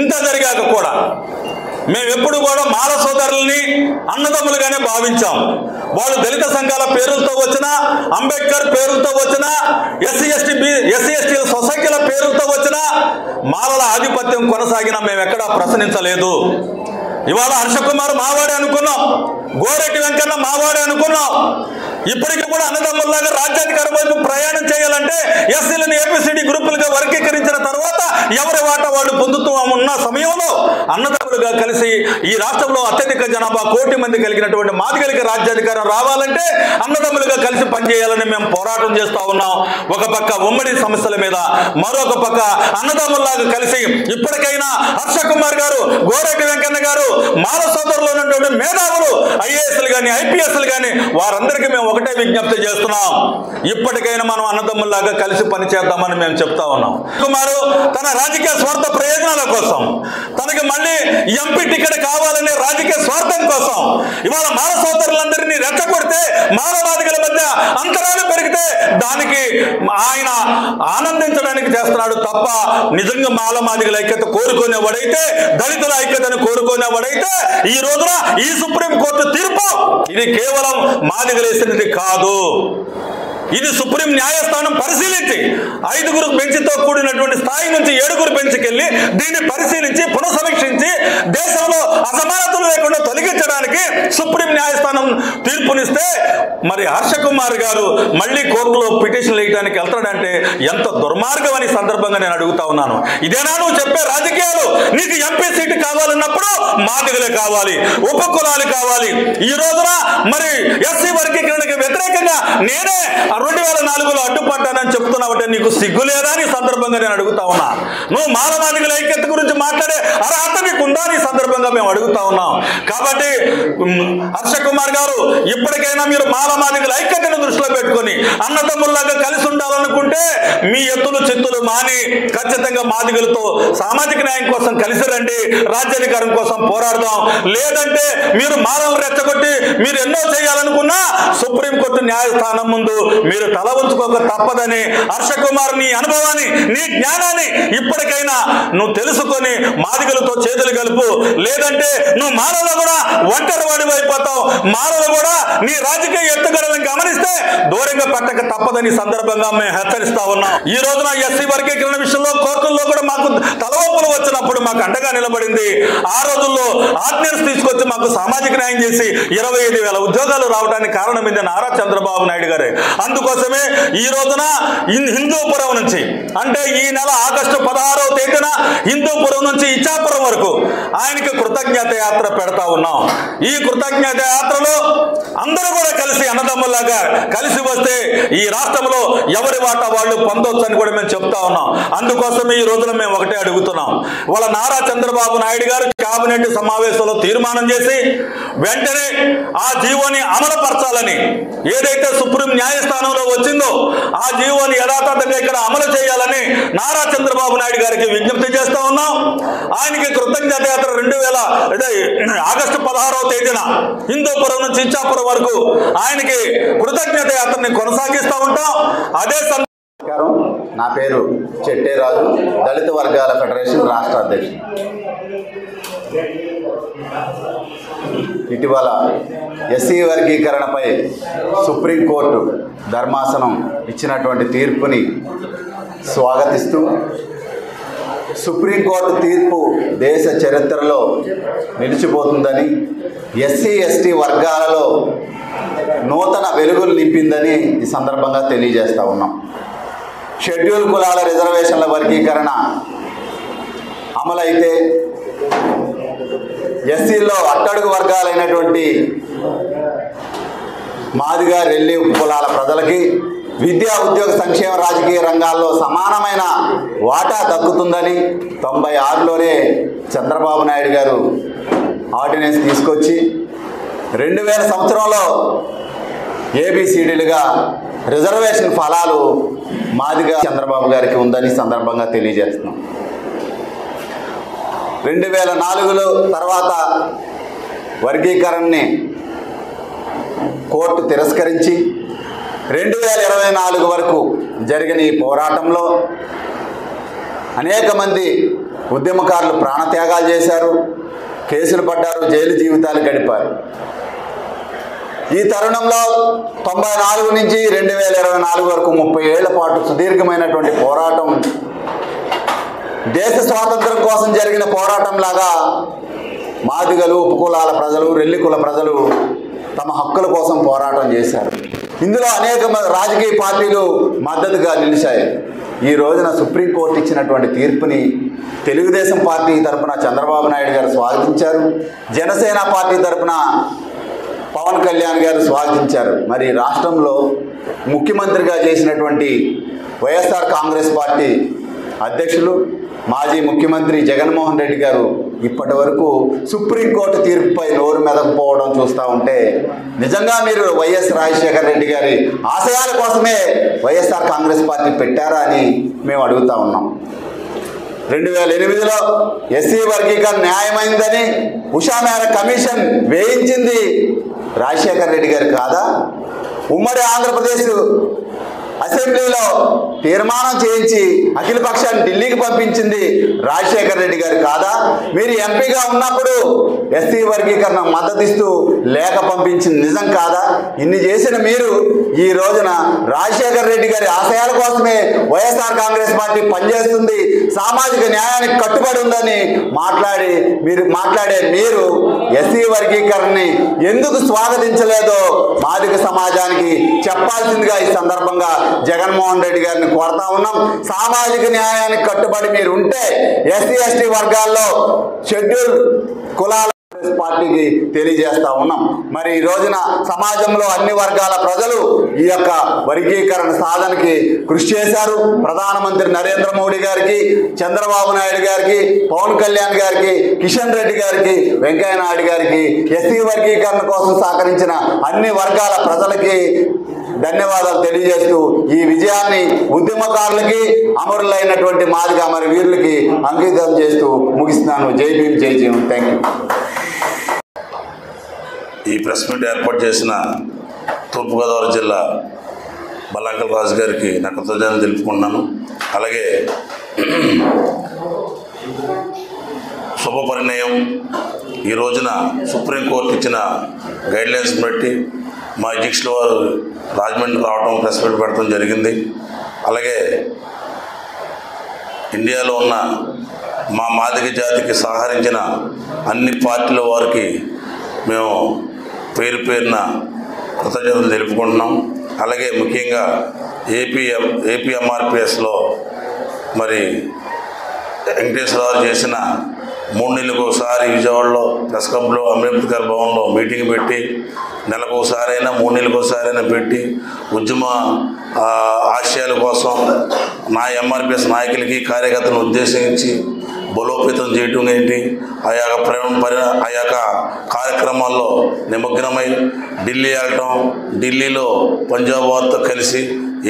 ఇంత జరిగాక కూడా మేము ఎప్పుడు కూడా మాల సోదరుల్ని అన్నదమ్ములుగానే భావించాం. వాళ్ళు దళిత సంఘాల పేరులతో వచ్చినా, అంబేద్కర్ పేరులతో వచ్చినా, ఎస్సీ ఎస్టీ సొసైటీల పేరులతో వచ్చినా మాలల ఆధిపత్యం కొనసాగినా మేము ఎక్కడా ప్రశ్నించలేదు. ఇవాళ హర్షకుమార్ మావాడే అనుకున్నాం, గోరెడ్డి వెంకన్న మావాడే అనుకున్నాం. ఇప్పటికీ కూడా అన్నదమ్ముల్లాగా రాజ్యాధికారం వైపు ప్రయాణం చేయాలంటే ఎస్సీలను ఏపీసీడీ గ్రూపులుగా వర్గీకరించిన తర్వాత ఎవరి వాటా వాళ్ళు పొందుతూ ఉన్న సమయంలో అన్నదమ్ములుగా కలిసి ఈ రాష్ట్రంలో అత్యధిక జనాభా 1 కోటి మంది కలిగినటువంటి మాదిగలికి రాజ్యాధికారం రావాలంటే అన్నదమ్ములుగా కలిసి పనిచేయాలని మేము పోరాటం చేస్తూ ఉన్నాం. ఒక పక్క ఉమ్మడి సమస్యల మీద, మరొక పక్క అన్నదమ్ముల్లాగా కలిసి ఇప్పటికైనా హర్షకుమార్ గారు, గోరెడ్డి వెంకన్న గారు, మాల సోదరులు ఉన్నటువంటి మేధావులు ఐఏఎస్లు కానీ ఐపీఎస్లు కానీ వారందరికీ మేము ఒకటే విజ్ఞప్తి చేస్తున్నాం. ఇప్పటికైనా మనం అన్నదమ్ముల్లాగా కలిసి పనిచేద్దామని మేము చెప్తా ఉన్నాం. కుమారు తన రాజకీయ స్వార్థ ప్రయోజనాల కోసం, తనకి మళ్ళీ ఎంపీ టికెట్ కావాలనే రాజకీయ స్వార్థం కోసం ఇవాళ మాల సోదరులందరినీ రెచ్చగొడితే మానవాదికల మధ్య అంతరాలు పెరిగితే దానికి ఆయన ఆనందించడానికి చేస్తున్నాడు తప్ప నిజంగా మాలమాదిగల ఐక్యత కోరుకునేవాడైతే, దళితుల ఐక్యతను కోరుకునేవాడైతే ఈ రోజున ఈ సుప్రీంకోర్టు తీర్పు ఇది కేవలం మాదిగలేసినది కాదు. ఇది సుప్రీం న్యాయస్థానం పరిశీలించి 5గురు బెంచ్తో కూడినటువంటి స్థాయి నుంచి 7గురు బెంచ్కెళ్ళి దీన్ని పరిశీలించి పునఃసమీక్షించి దేశంలో అసమానతలు లేకుండా తొలగించడానికి సుప్రీం న్యాయస్థానం తీర్పునిస్తే మరి హర్షకుమార్ గారు మళ్ళీ కోర్టులో పిటిషన్ వేయడానికి వెళ్తాడంటే ఎంత దుర్మార్గం అని సందర్భంగా నేను అడుగుతా ఉన్నాను. ఇదేనా నువ్వు చెప్పే రాజకీయాలు? నీకు ఎంపీ సీటు కావాలన్నప్పుడు మాదిగలే కావాలి, ఉపకులాలు కావాలి. ఈ రోజున మరి ఎస్సీ వర్గీకరణకి వ్యతిరేకంగా నేనే 2004లో అడ్డుపడ్డానని చెప్తున్నావంటే నీకు సిగ్గు లేదా అని సందర్భంగా నేను అడుగుతా ఉన్నా. నువ్వు మానవాదికల ఐక్యత గురించి మాట్లాడే అర్హత నీకు ఉందా అని సందర్భంగా మేము అడుగుతా ఉన్నాం. కాబట్టి హర్షకుమార్ గారు ఇప్పటికైనా మీరు మానవాదికల ఐక్యతను దృష్టిలో పెట్టుకొని అన్నదమ్ముల్లాగా కలిసి ఉండాలనుకుంటే మీ ఎత్తులు చిత్తులు మాని ఖచ్చితంగా మాదిగలతో సామాజిక న్యాయం కోసం కలిసి రండి, రాజ్యాధికారం కోసం పోరాడదాం. లేదంటే మీరు మానవులు రెచ్చగొట్టి మీరు ఎన్నో చేయాలనుకున్నా సుప్రీంకోర్టు న్యాయస్థానం ముందు మీరు తల ఉంచుకోక తప్పదని హర్షకుమార్ నీ అనుభవాన్ని, నీ జ్ఞానాన్ని ఇప్పటికైనా నువ్వు తెలుసుకొని మాదిగలతో చేతులు కలుపు. లేదంటే నువ్వు మానవులు కూడా ఒంటరి వాడివి అయిపోతావు. మానవులు కూడా నీ రాజకీయ ఎత్తుగడలను గమనిస్తే దూరంగా పెట్టక తప్పదని సందర్భంగా మేము హెచ్చరిస్తా ఉన్నాం. ఈ రోజున ఎస్సీ వర్గీకరణ విషయంలో కోర్టుల్లో కూడా మాకు తలవంపులు వచ్చినప్పుడు మాకు అండగా నిలబడింది. ఆ రోజుల్లో ఆర్డినెన్స్ తీసుకొచ్చి మాకు సామాజిక న్యాయం చేసి 25,000 ఉద్యోగాలు రావడానికి కారణమైంది నారా చంద్రబాబు నాయుడు గారే. అందుకోసమే ఈ రోజున హిందూపురం నుంచి అంటే ఈ నెల ఆగస్టు 16వ తేదీన హిందూపురం నుంచి ఇచ్చాపురం వరకు ఆయనకి కృతజ్ఞత యాత్ర పెడతా ఉన్నాం. ఈ కృతజ్ఞత యాత్రలో అందరూ కూడా కలిసి అన్నదమ్ముల్లాగా కలిసి వస్తే ఈ రాష్ట్రంలో ఎవరి వాటా వాళ్ళు పొందొచ్చు అని కూడా మేము చెప్తా ఉన్నాం. అందుకోసమే ఈ రోజున మేము ఒకటే అడుగుతున్నాం. వాళ్ళ నారా చంద్రబాబు నాయుడు గారు కేబినెట్ సమావేశంలో తీర్మానం చేసి వెంటనే ఆ జీవోని అమలుపరచాలని, ఏదైతే సుప్రీం న్యాయస్థానంలో వచ్చిందో ఆ జీవోని యథాతథంగా ఇక్కడ అమలు చేయాలని నారా చంద్రబాబు నాయుడు గారికి విజ్ఞప్తి చేస్తా ఉన్నాం. ఆయనకి కృతజ్ఞత యాత్ర ఆగస్టు 16వ తేదీన హిందూపురం నుంచి ఇచ్చాపురం వరకు ఆయనకి కృతజ్ఞత యాత్రని కొనసాగిస్తూ ఉంటాం. అదే నా పేరు చెట్టేరాజు, దళిత వర్గాల ఫెడరేషన్ రాష్ట్ర అధ్యక్షుడు. ఇటీవల ఎస్సీ వర్గీకరణపై సుప్రీంకోర్టు ధర్మాసనం ఇచ్చినటువంటి తీర్పుని స్వాగతిస్తూ, సుప్రీంకోర్టు తీర్పు దేశ చరిత్రలో నిలిచిపోతుందని, ఎస్సీ ఎస్టీ వర్గాలలో నూతన వెలుగులు నింపిందని ఈ సందర్భంగా తెలియజేస్తూ ఉన్నాం. షెడ్యూల్ కులాల రిజర్వేషన్ల వర్గీకరణ అమలైతే ఎస్సీల్లో అట్టడుగు వర్గాలైనటువంటి మాదిగ రెల్లి కులాల ప్రజలకి విద్యా ఉద్యోగ సంక్షేమ రాజకీయ రంగాల్లో సమానమైన వాటా దక్కుతుందని 96లోనే చంద్రబాబు నాయుడు గారు ఆర్డినెన్స్ తీసుకొచ్చి 2000 సంవత్సరంలో ఏబిసిడీలుగా రిజర్వేషన్ ఫలాలు మాదిగా చంద్రబాబు గారికి ఉందని సందర్భంగా తెలియజేస్తున్నాం. 2004లో తర్వాత వర్గీకరణని కోర్టు తిరస్కరించి 2024 వరకు జరిగిన ఈ పోరాటంలో అనేక మంది ఉద్యమకారులు ప్రాణత్యాగాలు చేశారు, కేసులు పడ్డారు, జైలు జీవితాలు గడిపారు. ఈ తరుణంలో 94 నుంచి 2024 వరకు 30 ఏళ్ల పాటు సుదీర్ఘమైనటువంటి పోరాటం దేశ స్వాతంత్రం కోసం జరిగిన పోరాటంలాగా మాదిగలు, ఉపకులాల ప్రజలు, రెల్లి కుల ప్రజలు తమ హక్కుల కోసం పోరాటం చేశారు. ఇందులో అనేక రాజకీయ పార్టీలు మద్దతుగా నిలిచాయి. ఈ రోజున సుప్రీంకోర్టు ఇచ్చినటువంటి తీర్పుని తెలుగుదేశం పార్టీ తరఫున చంద్రబాబు నాయుడు గారు స్వాగతించారు, జనసేన పార్టీ తరఫున పవన్ కళ్యాణ్ గారు స్వాగతించారు. మరి రాష్ట్రంలో ముఖ్యమంత్రిగా చేసినటువంటి వైఎస్ఆర్ కాంగ్రెస్ పార్టీ అధ్యక్షులు మాజీ ముఖ్యమంత్రి జగన్మోహన్ రెడ్డి గారు ఇప్పటి వరకు సుప్రీంకోర్టు తీర్పుపై నోరు మెదకపోవడం చూస్తూ ఉంటే నిజంగా మీరు వైఎస్ రాజశేఖర రెడ్డి గారి ఆశయాల కోసమే వైఎస్ఆర్ కాంగ్రెస్ పార్టీ పెట్టారా అని మేము అడుగుతా ఉన్నాం. 2008లో ఎస్సీ వర్గీకరణ న్యాయమైందని ఉషా మేర కమిషన్ వేయించింది రాజశేఖర రెడ్డి గారు కాదా? ఉమ్మడి ఆంధ్రప్రదేశ్ అసెంబ్లీలో తీర్మానం చేయించి అఖిల పక్షాన్ని ఢిల్లీకి పంపించింది రాజశేఖర రెడ్డి గారు కాదా? మీరు ఎంపీగా ఉన్నప్పుడు ఎస్సీ వర్గీకరణ మద్దతిస్తూ లేఖ పంపించింది నిజం కాదా? ఇన్ని చేసిన మీరు ఈ రోజున రాజశేఖర రెడ్డి గారి ఆశయాల కోసమే వైఎస్ఆర్ కాంగ్రెస్ పార్టీ పనిచేస్తుంది, సామాజిక న్యాయానికి కట్టుబడి ఉందని మాట్లాడే మీరు ఎస్సీ వర్గీకరణని ఎందుకు స్వాగతించలేదో మాదిగ సమాజానికి చెప్పాల్సిందిగా ఈ సందర్భంగా జగన్మోహన్ రెడ్డి గారిని కోరుతా ఉన్నాం. సామాజిక న్యాయానికి కట్టుబడి మీరు ఉంటే ఎస్సీ ఎస్టీ వర్గాల్లో షెడ్యూల్ కులాల పార్టీకి తెలియజేస్తా ఉన్నాం. మరి ఈ రోజున సమాజంలో అన్ని వర్గాల ప్రజలు ఈ యొక్క వర్గీకరణ సాధనకి కృషి చేశారు. ప్రధానమంత్రి నరేంద్ర మోడీ గారికి, చంద్రబాబు నాయుడు గారికి, పవన్ కళ్యాణ్ గారికి, కిషన్ రెడ్డి గారికి, వెంకయ్య నాయుడు గారికి, ఎస్సీ వర్గీకరణ కోసం సహకరించిన అన్ని వర్గాల ప్రజలకి ధన్యవాదాలు తెలియజేస్తూ ఈ విజయాన్ని ఉద్యమకారులకి, అమరులైనటువంటి మాదిగ అమర వీరులకి అంకితం చేస్తూ ముగిస్తున్నాను. జై భీమ్, జై జీవం. Thank you. ఈ ప్రెస్ మీట్ ఏర్పాటు చేసిన తూర్పుగోదావరి జిల్లా బల్లంకల రాజు గారికి నా కృతజ్ఞతలు తెలుపుకుంటున్నాను. అలాగే శుభపరిణయం ఈ రోజున సుప్రీంకోర్టు ఇచ్చిన గైడ్లైన్స్ బట్టి మా అధ్యక్షుల వారు రాజమండ్రి రావడం, ప్రెస్ మీట్ పెట్టడం జరిగింది. అలాగే ఇండియాలో ఉన్న మా మాదిగ జాతికి సహకరించిన అన్ని పార్టీల వారికి మేము పేరు పేరున కృతజ్ఞతలు తెలుపుకుంటున్నాం. అలాగే ముఖ్యంగా ఏపీఎంఆర్పిఎస్లో మరి వెంకటేశ్వరరావు చేసిన 3 నెలలకు ఒకసారి విజయవాడలో ప్రెస్ క్లబ్లో అంబేద్కర్ భవన్లో మీటింగ్ పెట్టి నెలకు ఒకసారైనా 3 నెలలకు ఒకసారైనా పెట్టి ఉద్యమ ఆశయాల కోసం నా ఎంఆర్పిఎస్ నాయకులకి, కార్యకర్తలను ఉద్దేశించి బలోపేతం చేయటం ఏంటి, ఆ యొక్క కార్యక్రమాల్లో నిమగ్నమై ఢిల్లీ వెళ్ళటం, ఢిల్లీలో పంజాబ్ వారితో కలిసి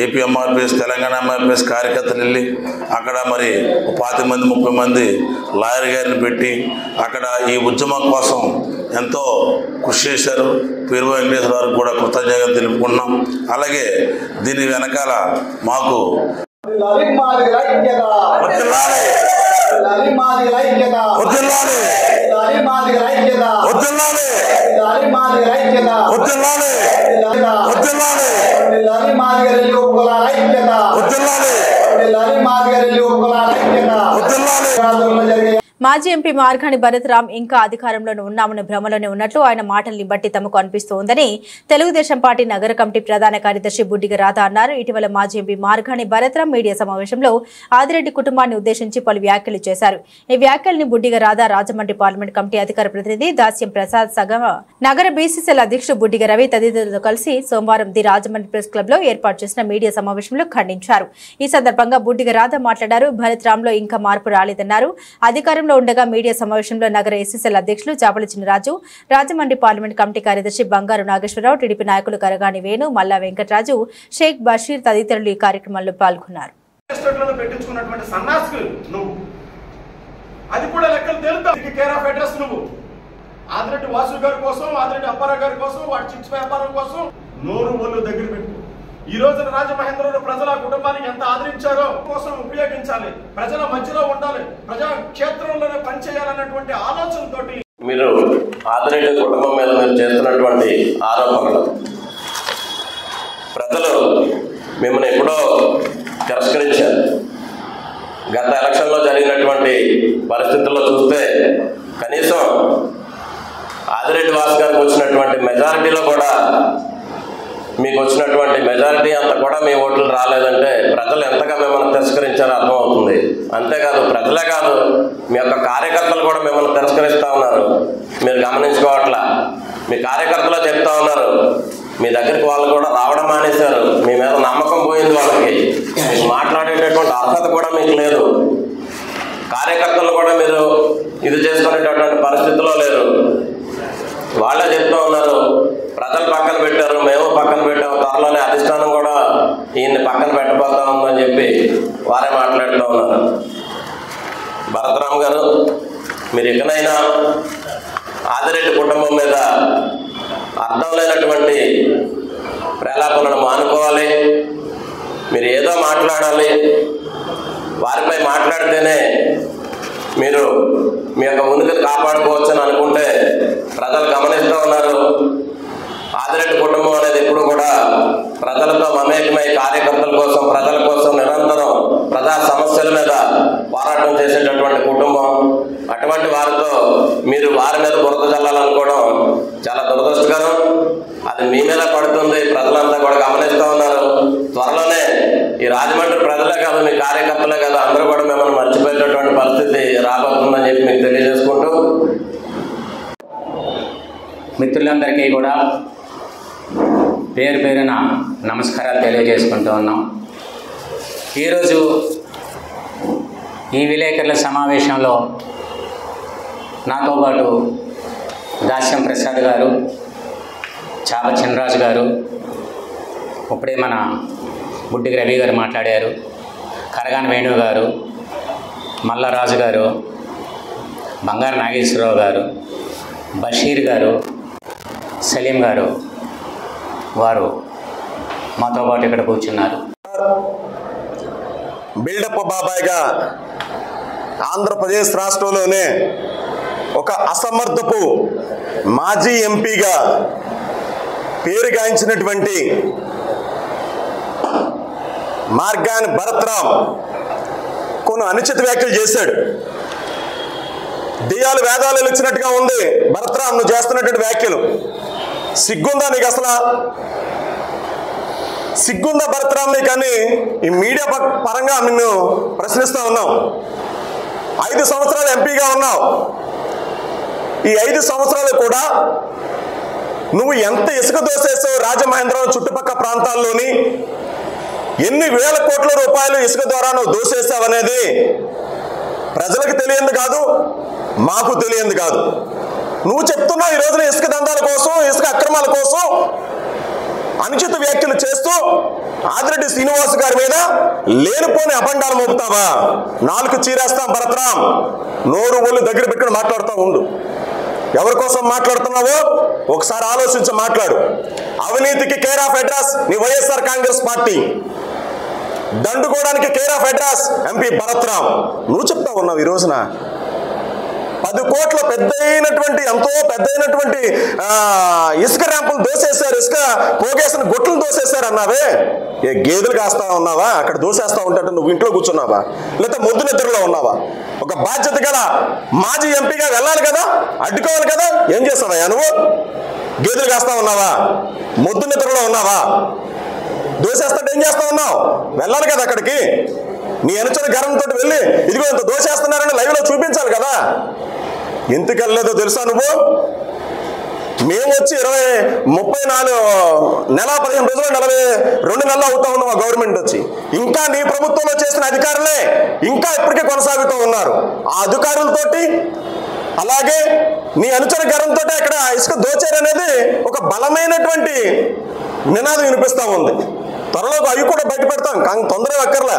ఏపీ ఎంఆర్పిఎస్, తెలంగాణ ఎంఆర్పిఎస్ కార్యకర్తలు వెళ్ళి అక్కడ మరి 25 మంది 30 మంది లాయర్ గారిని పెట్టి అక్కడ ఈ ఉద్యమం కోసం ఎంతో కృషి చేశారు. పేరు వెంకటేశ్వర గారికి కూడా కృతజ్ఞతలు తెలుపుకున్నాం. అలాగే దీని వెనకాల మాకు మాదిగ మాజీ ఎంపీ మార్గాని భరత్రామ్ ఇంకా అధికారంలోనే ఉన్నామని భ్రమలోనే ఉన్నట్లు ఆయన మాటల్ని బట్టి తమకు అనిపిస్తోందని తెలుగుదేశం పార్టీ నగర కమిటీ ప్రధాన కార్యదర్శి బుడ్డిగ రాధ అన్నారు. ఇటీవల మాజీ ఎంపీ మార్గాని భరత్రామ్ మీడియా సమావేశంలో ఆదిరెడ్డి కుటుంబాన్ని ఉద్దేశించి పలు వ్యాఖ్యలు చేశారు. ఈ వ్యాఖ్యల్ని బుడ్డిగ రాధ రాజమండ్రి పార్లమెంట్ కమిటీ అధికార ప్రతినిధి దాస్యం ప్రసాద్ సగమ నగర బీసీసీఎల్ అధ్యక్షుడు బుడ్డిగ రవి తదితరులతో కలిసి సోమవారం ది రాజమండ్రి ప్రెస్ క్లబ్ లో ఏర్పాటు చేసిన మీడియా సమావేశంలో ఖండించారు. ఈ సందర్భంగా బుడ్డిగ రాధ మాట్లాడారు. భరత్రామ్ లో ఇంకా మార్పు రాలేదన్నారు. అధికారంలో ఉండగా మీడియా సమావేశంలో నగర ఎస్ఎస్ఎల్ అధ్యక్షులు చాపల చినరాజు, రాజమండ్రి పార్లమెంట్ కమిటీ కార్యదర్శి బంగారు నాగేశ్వరరావు, టీడీపీ నాయకులు కరగాని వేణు, మల్లా వెంకటరాజు, షేక్ బషీర్ తదితరులు ఈ కార్యక్రమంలో పాల్గొన్నారు. ఆదిరెడ్డి వాసు గారి కోసం, ఆదిరెడ్డి అప్పారావు గారి కోసం, వాటి చిప్స్ వ్యాపారం కోసం నోరు ఒళ్ళు దగ్గర పెట్టు. ఈ రోజున రాజమహేంద్రరావు ప్రజల కుటుంబానికి ఎంత ఆదరించారో కోసం ఉపయోగించాలి, ప్రజల మధ్యలో ఉండాలి, ప్రజా క్షేత్రంలోనే పనిచేయాలన్నటువంటి ఆలోచనతోటి మీరు ఆదిరెడ్డి కుటుంబం మీద మీరు చేస్తున్నటువంటి ఆరోపణలు ప్రజలు మిమ్మల్ని ఎప్పుడో తిరస్కరించారు. గత ఎలక్షన్లో జరిగినటువంటి పరిస్థితుల్లో చూస్తే కనీసం ఆదిరెడ్డి వాసు గారికి వచ్చినటువంటి మెజారిటీలో కూడా మీకు వచ్చినటువంటి మెజారిటీ అంతా కూడా మీ ఓట్లు రాలేదంటే ప్రజలు ఎంతగా మిమ్మల్ని తిరస్కరించారో అర్థమవుతుంది. అంతేకాదు ప్రజలే కాదు, మీ యొక్క కార్యకర్తలు కూడా మిమ్మల్ని తిరస్కరిస్తూ ఉన్నారు. మీరు గమనించుకోవట్లా. మీ కార్యకర్తలు చెప్తా ఉన్నారు, మీ దగ్గరికి వాళ్ళు కూడా రావడం మానేశారు. మీ మీద నమ్మకం పోయింది వాళ్ళకి. మీకు మాట్లాడేటటువంటి అర్హత కూడా మీకు లేదు. కార్యకర్తలు కూడా మీరు ఇది చేసుకునేటటువంటి పరిస్థితిలో లేరు. వాళ్ళే చెప్తూ ఉన్నారు, ప్రజలు పక్కన పెట్టారు, మేము పక్కన పెట్టాము, త్వరలోనే అధిష్టానం కూడా ఈయన్ని పక్కన పెట్టబోతా ఉందని చెప్పి వారే మాట్లాడుతూ ఉన్నారు. భరత్రామ్ గారు, మీరు ఎక్కడైనా ఆదిరెడ్డి కుటుంబం మీద అర్థం లేనటువంటి ప్రలాపనను మానుకోవాలి. మీరు ఏదో మాట్లాడాలి, వారిపై మాట్లాడితేనే మీరు మీ యొక్క ఉనికిని కాపాడుకోవచ్చని అనుకుంటే ప్రజలు గమనిస్తూ ఉన్నారు. ఆదిరెడ్డి కుటుంబం అనేది ఎప్పుడు కూడా ప్రజలతో మమేకమై కార్యకర్తల కోసం, ప్రజల కోసం నిరంతరం ప్రజా సమస్యల మీద పోరాటం చేసేటటువంటి కుటుంబం. అటువంటి వారితో మీరు వారి మీద బురద చల్లాలనుకోవడం చాలా దురదృష్టకరం. అది మీ మీద పడుతుంది. ప్రజలంతా కూడా గమనిస్తూ ఉన్నారు. త్వరలోనే ఈ రాజమండ్రి ప్రజలే కాదు, మీ కార్యకర్తలే కాదు, అందరూ కూడా మిమ్మల్ని మర్చిపోయేటటువంటి పరిస్థితి రాబోతుందని చెప్పి మీకు తెలియజేసుకుంటూ, మిత్రులందరికీ కూడా పేరు పేరున నమస్కారాలు తెలియజేసుకుంటూ ఉన్నాం. ఈరోజు ఈ విలేకరుల సమావేశంలో నాతో పాటు దాస్యం ప్రసాద్ గారు, చాప చినరాజు గారు, ఇప్పుడే మన బుడ్డిగ రవి గారు మాట్లాడారు, కరగాని వేణు గారు, మల్లారాజు గారు, బంగారు నాగేశ్వరరావు గారు, బషీర్ గారు, సలీం గారు, వారు మాతో పాటు ఇక్కడ కూర్చున్నారు. బిల్డప్ బాబాయ్గా ఆంధ్రప్రదేశ్ రాష్ట్రంలోనే ఒక అసమర్థపు మాజీ ఎంపీగా పేరుగాంచినటువంటి మార్గాని భరత్రామ్ కొన్ని అనుచిత వ్యాఖ్యలు చేశాడు. దెయ్యాలు వేదాలు ఇచ్చినట్టుగా ఉంది భరత్రామ్ నువ్వు చేస్తున్నటువంటి వ్యాఖ్యలు. సిగ్గుందా నీకు? అసలు సిగ్గుందా భరత్రామ్ నీకు అని ఈ మీడియా పరంగా నిన్ను ప్రశ్నిస్తూ ఉన్నాం. 5 సంవత్సరాలు ఎంపీగా ఉన్నావు. ఈ 5 సంవత్సరాలు కూడా నువ్వు ఎంత ఇసుక దోసేసావు రాజమహేంద్రరావు చుట్టుపక్కల ప్రాంతాల్లోని, ఎన్ని వేల కోట్ల రూపాయలు ఇసుక ద్వారా నువ్వు దోసేసావు అనేది ప్రజలకు తెలియంది కాదు, మాకు తెలియంది కాదు. నువ్వు చెప్తున్నావు ఈ రోజున ఇసుక దందాల కోసం, ఇసుక అక్రమాల కోసం అనుచిత వ్యాఖ్యలు చేస్తూ ఆదిరెడ్డి శ్రీనివాస్ గారి మీద లేనిపోని అపండాలు మోపుతావా? 4 చీరేస్తాం భరత్రామ్. నోరు ఒళ్ళు దగ్గర పెట్టుకుని మాట్లాడుతూ ఉండు. ఎవరి కోసం మాట్లాడుతున్నావో ఒకసారి ఆలోచించి మాట్లాడు. అవినీతికి కేర్ ఆఫ్ అడ్రస్ నీ వైఎస్ఆర్ కాంగ్రెస్ పార్టీ, దండుకోవడానికి care of address MP Bharatram. నువ్వు చెప్తా ఉన్నావు ఈ రోజున 10 కోట్ల ఎంతో పెద్దయినటువంటి ఇసుక ర్యాంపులు దోసేశారు, ఇసుక పోగేసిన గొట్లు దోసేశారు అన్నావే. ఏ గేదెలు కాస్తా ఉన్నావా? అక్కడ దోసేస్తా ఉంటే నువ్వు ఇంట్లో కూర్చున్నావా, లేకపోతే మొద్దు నిద్రలో ఉన్నావా? ఒక బాధ్యత గల మాజీ ఎంపీగా వెళ్ళాలి కదా, అడ్డుకోవాలి కదా. ఏం చేస్తావా నువ్వు? గేదెలు కాస్తా ఉన్నావా? మొద్దు నిద్రలో ఉన్నావా? దోసేస్తాడు ఏం చేస్తా ఉన్నావు? వెళ్ళాలి కదా అక్కడికి. నీ అనుచర గర్వంతో వెళ్ళి ఇదిగో ఇంత దోసేస్తున్నారని లైవ్లో చూపించాలి కదా. ఎందుకు వెళ్ళలేదో తెలుసా నువ్వు? మేము వచ్చి 34 నెల 15 రోజులు 42 నెలలు అవుతా ఉన్నాం ఆ గవర్నమెంట్ వచ్చి. ఇంకా నీ ప్రభుత్వంలో చేసిన అధికారులే ఇంకా ఇప్పటికే కొనసాగుతూ ఉన్నారు. ఆ అధికారులతోటి అలాగే నీ అనుచర గర్వంతో అక్కడ ఇసుక దోచారనేది ఒక బలమైనటువంటి నినాదం వినిపిస్తూ ఉంది. త్వరలో అవి కూడా బయట పెడతాం, కానీ తొందరగా అక్కర్లే.